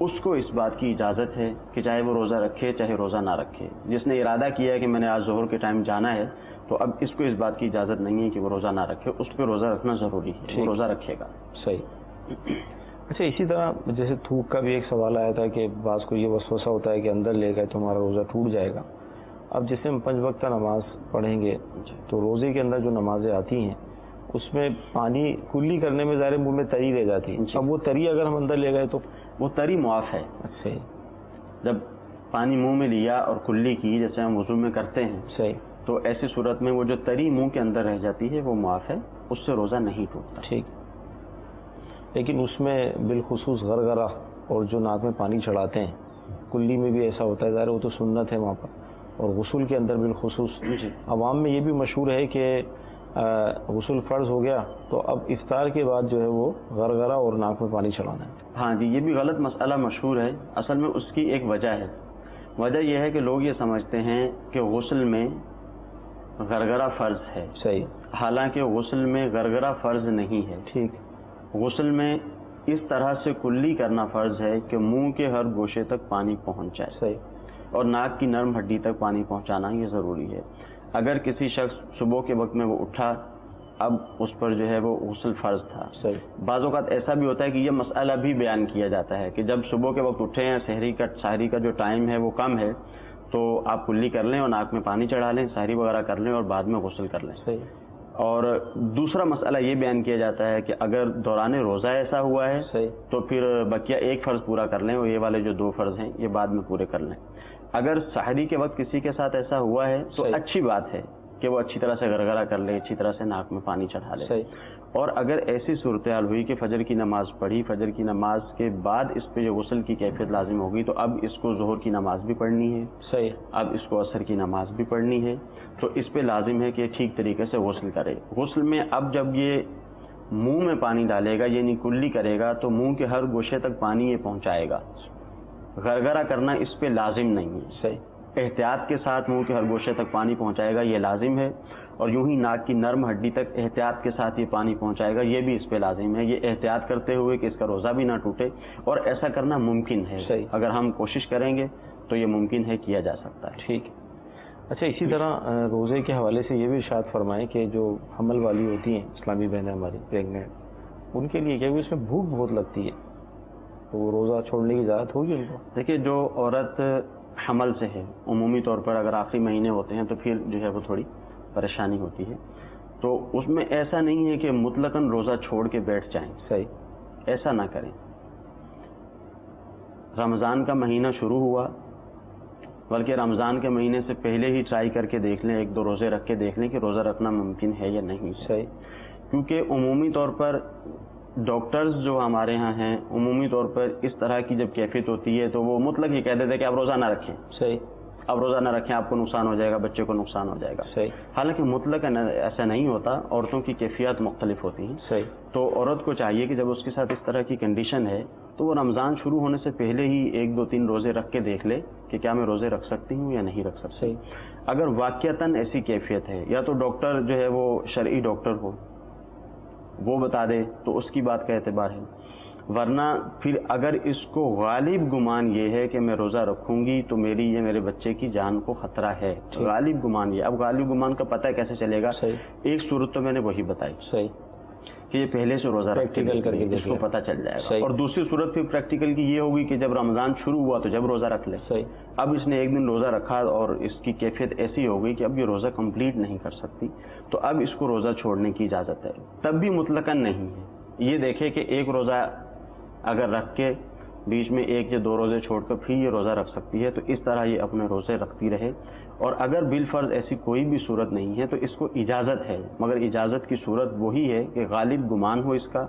اس کو اس بات کی اجازت ہے کہ چاہے وہ روزہ رکھے چاہے روزہ نہ رکھے. جس نے ارادہ کیا ہے کہ میں نے آج ظہر کے ٹائم جانا ہے، تو اب اس کو اس بات کی اجازت نہیں ہے کہ وہ روزہ نہ رکھے، اس پہ روزہ رکھنا ضروری ہے. وہ روزہ رکھے گا. صحیح. اچھا، اسی طرح جیسے تھوک کا بھی ایک سوال آیا تھا کہ بعض کو یہ وسوسہ ہوتا ہے کہ اندر لے گئے تو ہمارا روزہ ٹوٹ جائے گا. اب جیسے ہم 5 وقتہ نماز پڑھیں گے تو روزے کے اندر جو نمازیں آتی ہیں اس میں پانی کلی کرنے میں ظاہر منہ میں تری رہ جاتی ہے. اب وہ تری اگر ہم اندر لے گئے تو وہ تری معاف ہے. صحیح. جب پانی منہ میں لیا اور کلی کی جیسے ہم وضو میں کرتے ہیں، صحیح، تو ایسی صورت میں وہ جو تری منہ کے اندر رہ جاتی ہے وہ معاف ہے، اس سے روزہ نہیں ٹوٹتا. ٹھیک. لیکن اس میں بالخصوص غرغرہ اور جو ناک میں پانی چڑھاتے ہیں کلی میں بھی ایسا ہوتا ہے، ظاہر وہ تو سنت ہے وہاں پر، اور غسل کے اندر بالخصوص عوام میں یہ بھی مشہور ہے کہ غسل فرض ہو گیا تو اب افطار کے بعد جو ہے وہ غرغرہ اور ناک میں پانی چڑھانا ہے۔ ہاں جی، یہ بھی غلط مسئلہ مشہور ہے۔ اصل میں اس کی ایک وجہ ہے، وجہ یہ ہے کہ لوگ یہ سمجھتے ہیں کہ غسل میں غرغرہ فرض ہے، صحیح، حالانکہ غسل میں غرغرہ فرض نہیں ہے۔ ٹھیک، غسل میں اس طرح سے کلی کرنا فرض ہے کہ منہ کے ہر گوشے تک پانی پہنچ جائے، صحیح، اور ناک کی نرم ہڈی تک پانی پہنچانا یہ ضروری ہے۔ اگر کسی شخص صبح کے وقت میں وہ اٹھا، اب اس پر جو ہے وہ غسل فرض تھا، صحیح، بعض اوقات ایسا بھی ہوتا ہے کہ یہ مسئلہ بھی بیان کیا جاتا ہے کہ جب صبح کے وقت اٹھے ہیں، سحری کا جو ٹائم ہے وہ کم ہے، تو آپ کلی کر لیں اور ناک میں پانی چڑھا لیں، سحری وغیرہ کر لیں اور بعد میں غسل کر لیں۔ صحیح، اور دوسرا مسئلہ یہ بیان کیا جاتا ہے کہ اگر دوران روزہ ایسا ہوا ہے صحیح، تو پھر بقیہ ایک فرض پورا کر لیں اور یہ والے جو 2 فرض ہیں یہ بعد میں پورے کر لیں۔ اگر سحری کے وقت کسی کے ساتھ ایسا ہوا ہے تو صحیح، اچھی بات ہے کہ وہ اچھی طرح سے غرغرہ کر لیں، اچھی طرح سے ناک میں پانی چڑھا لیں۔ صحیح، اور اگر ایسی صورتحال ہوئی کہ فجر کی نماز پڑھی، فجر کی نماز کے بعد اس پہ جو غسل کی کیفیت لازم ہوگی تو اب اس کو ظہر کی نماز بھی پڑھنی ہے، صحیح، اب اس کو عصر کی نماز بھی پڑھنی ہے، تو اس پہ لازم ہے کہ ٹھیک طریقے سے غسل کرے۔ غسل میں اب جب یہ منہ میں پانی ڈالے گا یعنی کلی کرے گا تو منہ کے ہر گوشے تک پانی یہ پہنچائے گا، غرغرہ کرنا اس پہ لازم نہیں ہے۔ صحیح، احتیاط کے ساتھ منہ کے ہر گوشے تک پانی پہنچائے گا، یہ لازم ہے، اور یوں ہی ناک کی نرم ہڈی تک احتیاط کے ساتھ یہ پانی پہنچائے گا، یہ بھی اس پہ لازم ہے، یہ احتیاط کرتے ہوئے کہ اس کا روزہ بھی نہ ٹوٹے، اور ایسا کرنا ممکن ہے، صحیح، اگر ہم کوشش کریں گے تو یہ ممکن ہے، کیا جا سکتا ہے۔ ٹھیک۔ اچھا، اسی طرح روزے کے حوالے سے یہ بھی ارشاد فرمائیں کہ جو حمل والی ہوتی ہیں اسلامی بہنیں ہماری پریگننٹ، ان کے لیے کیا اس میں بھوک بہت لگتی ہے تو وہ روزہ چھوڑنے کی اجازت ہوگی ان کو؟ دیکھیے، جو عورت حمل سے ہے عمومی طور پر اگر آخری مہینے ہوتے ہیں تو پھر جو ہے وہ تھوڑی پریشانی ہوتی ہے، تو اس میں ایسا نہیں ہے کہ مطلقاً روزہ چھوڑ کے بیٹھ جائیں، صحیح، ایسا نہ کریں۔ رمضان کا مہینہ شروع ہوا، بلکہ رمضان کے مہینے سے پہلے ہی ٹرائی کر کے دیکھ لیں، 1-2 روزے رکھ کے دیکھ لیں کہ روزہ رکھنا ممکن ہے یا نہیں ہے۔ صحیح، کیونکہ عمومی طور پر ڈاکٹرز جو ہمارے ہاں ہیں، عمومی طور پر اس طرح کی جب کیفیت ہوتی ہے تو وہ مطلق یہ کہہ دیتے ہیں کہ آپ روزہ نہ رکھیں، صحیح، اب روزہ نہ رکھیں، آپ کو نقصان ہو جائے گا، بچے کو نقصان ہو جائے گا۔ صحیح، حالانکہ مطلق ایسا نہیں ہوتا، عورتوں کی کیفیات مختلف ہوتی ہیں۔ صحیح، تو عورت کو چاہیے کہ جب اس کے ساتھ اس طرح کی کنڈیشن ہے تو وہ رمضان شروع ہونے سے پہلے ہی 1-2-3 روزے رکھ کے دیکھ لے کہ کیا میں روزے رکھ سکتی ہوں یا نہیں رکھ سکتی۔ صحیح، اگر واقعتاً ایسی کیفیت ہے، یا تو ڈاکٹر جو ہے وہ شرعی ڈاکٹر ہو، وہ بتا دے تو اس کی بات کا اعتبار ہے، ورنہ پھر اگر اس کو غالب گمان یہ ہے کہ میں روزہ رکھوں گی تو میری یا میرے بچے کی جان کو خطرہ ہے، غالب گمان یہ، اب غالب گمان کا پتہ کیسے چلے گا؟ صحیح، ایک صورت تو میں نے وہی بتائی صحیح، کہ یہ پہلے سے روزہ پریکٹیکل کر کے اس کو دیکھ لیں۔ پتہ چل جائے گا، صحیح، اور دوسری صورت پھر پریکٹیکل کی یہ ہوگی کہ جب رمضان شروع ہوا تو جب روزہ رکھ لے۔ صحیح، اب اس نے ایک دن روزہ رکھا اور اس کی کیفیت ایسی ہو گئی کہ اب یہ روزہ کمپلیٹ نہیں کر سکتی، تو اب اس کو روزہ چھوڑنے کی اجازت ہے، تب بھی مطلقاً نہیں ہے۔ یہ دیکھے کہ ایک روزہ اگر رکھ کے بیچ میں 1 یا 2 روزے چھوڑ کر پھر یہ روزہ رکھ سکتی ہے تو اس طرح یہ اپنے روزے رکھتی رہے، اور اگر بالفرض ایسی کوئی بھی صورت نہیں ہے تو اس کو اجازت ہے، مگر اجازت کی صورت وہی ہے کہ غالب گمان ہو اس کا،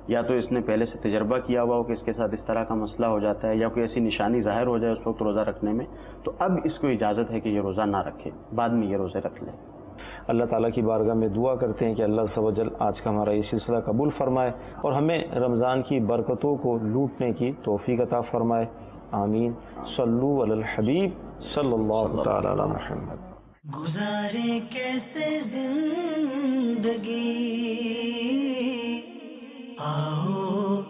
یا تو اس نے پہلے سے تجربہ کیا ہوا ہو کہ اس کے ساتھ اس طرح کا مسئلہ ہو جاتا ہے، یا کوئی ایسی نشانی ظاہر ہو جائے اس وقت روزہ رکھنے میں، تو اب اس کو اجازت ہے کہ یہ روزہ نہ رکھے، بعد میں یہ روزے رکھ لے۔ اللہ تعالیٰ کی بارگاہ میں دعا کرتے ہیں کہ اللہ عز و جل آج کا ہمارا یہ سلسلہ قبول فرمائے اور ہمیں رمضان کی برکتوں کو لوٹنے کی توفیق عطا فرمائے، آمین۔ صلو علی الحبیب صلی اللہ تعالی علی محمد۔ گزارے کیسے زندگی، آؤ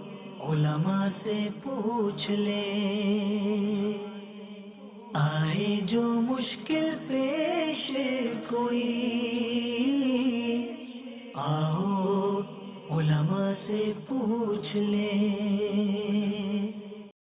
علماء سے پوچھ لیں، آئے جو مشکل پیش کوئی، آؤ علماء سے پوچھ لیں۔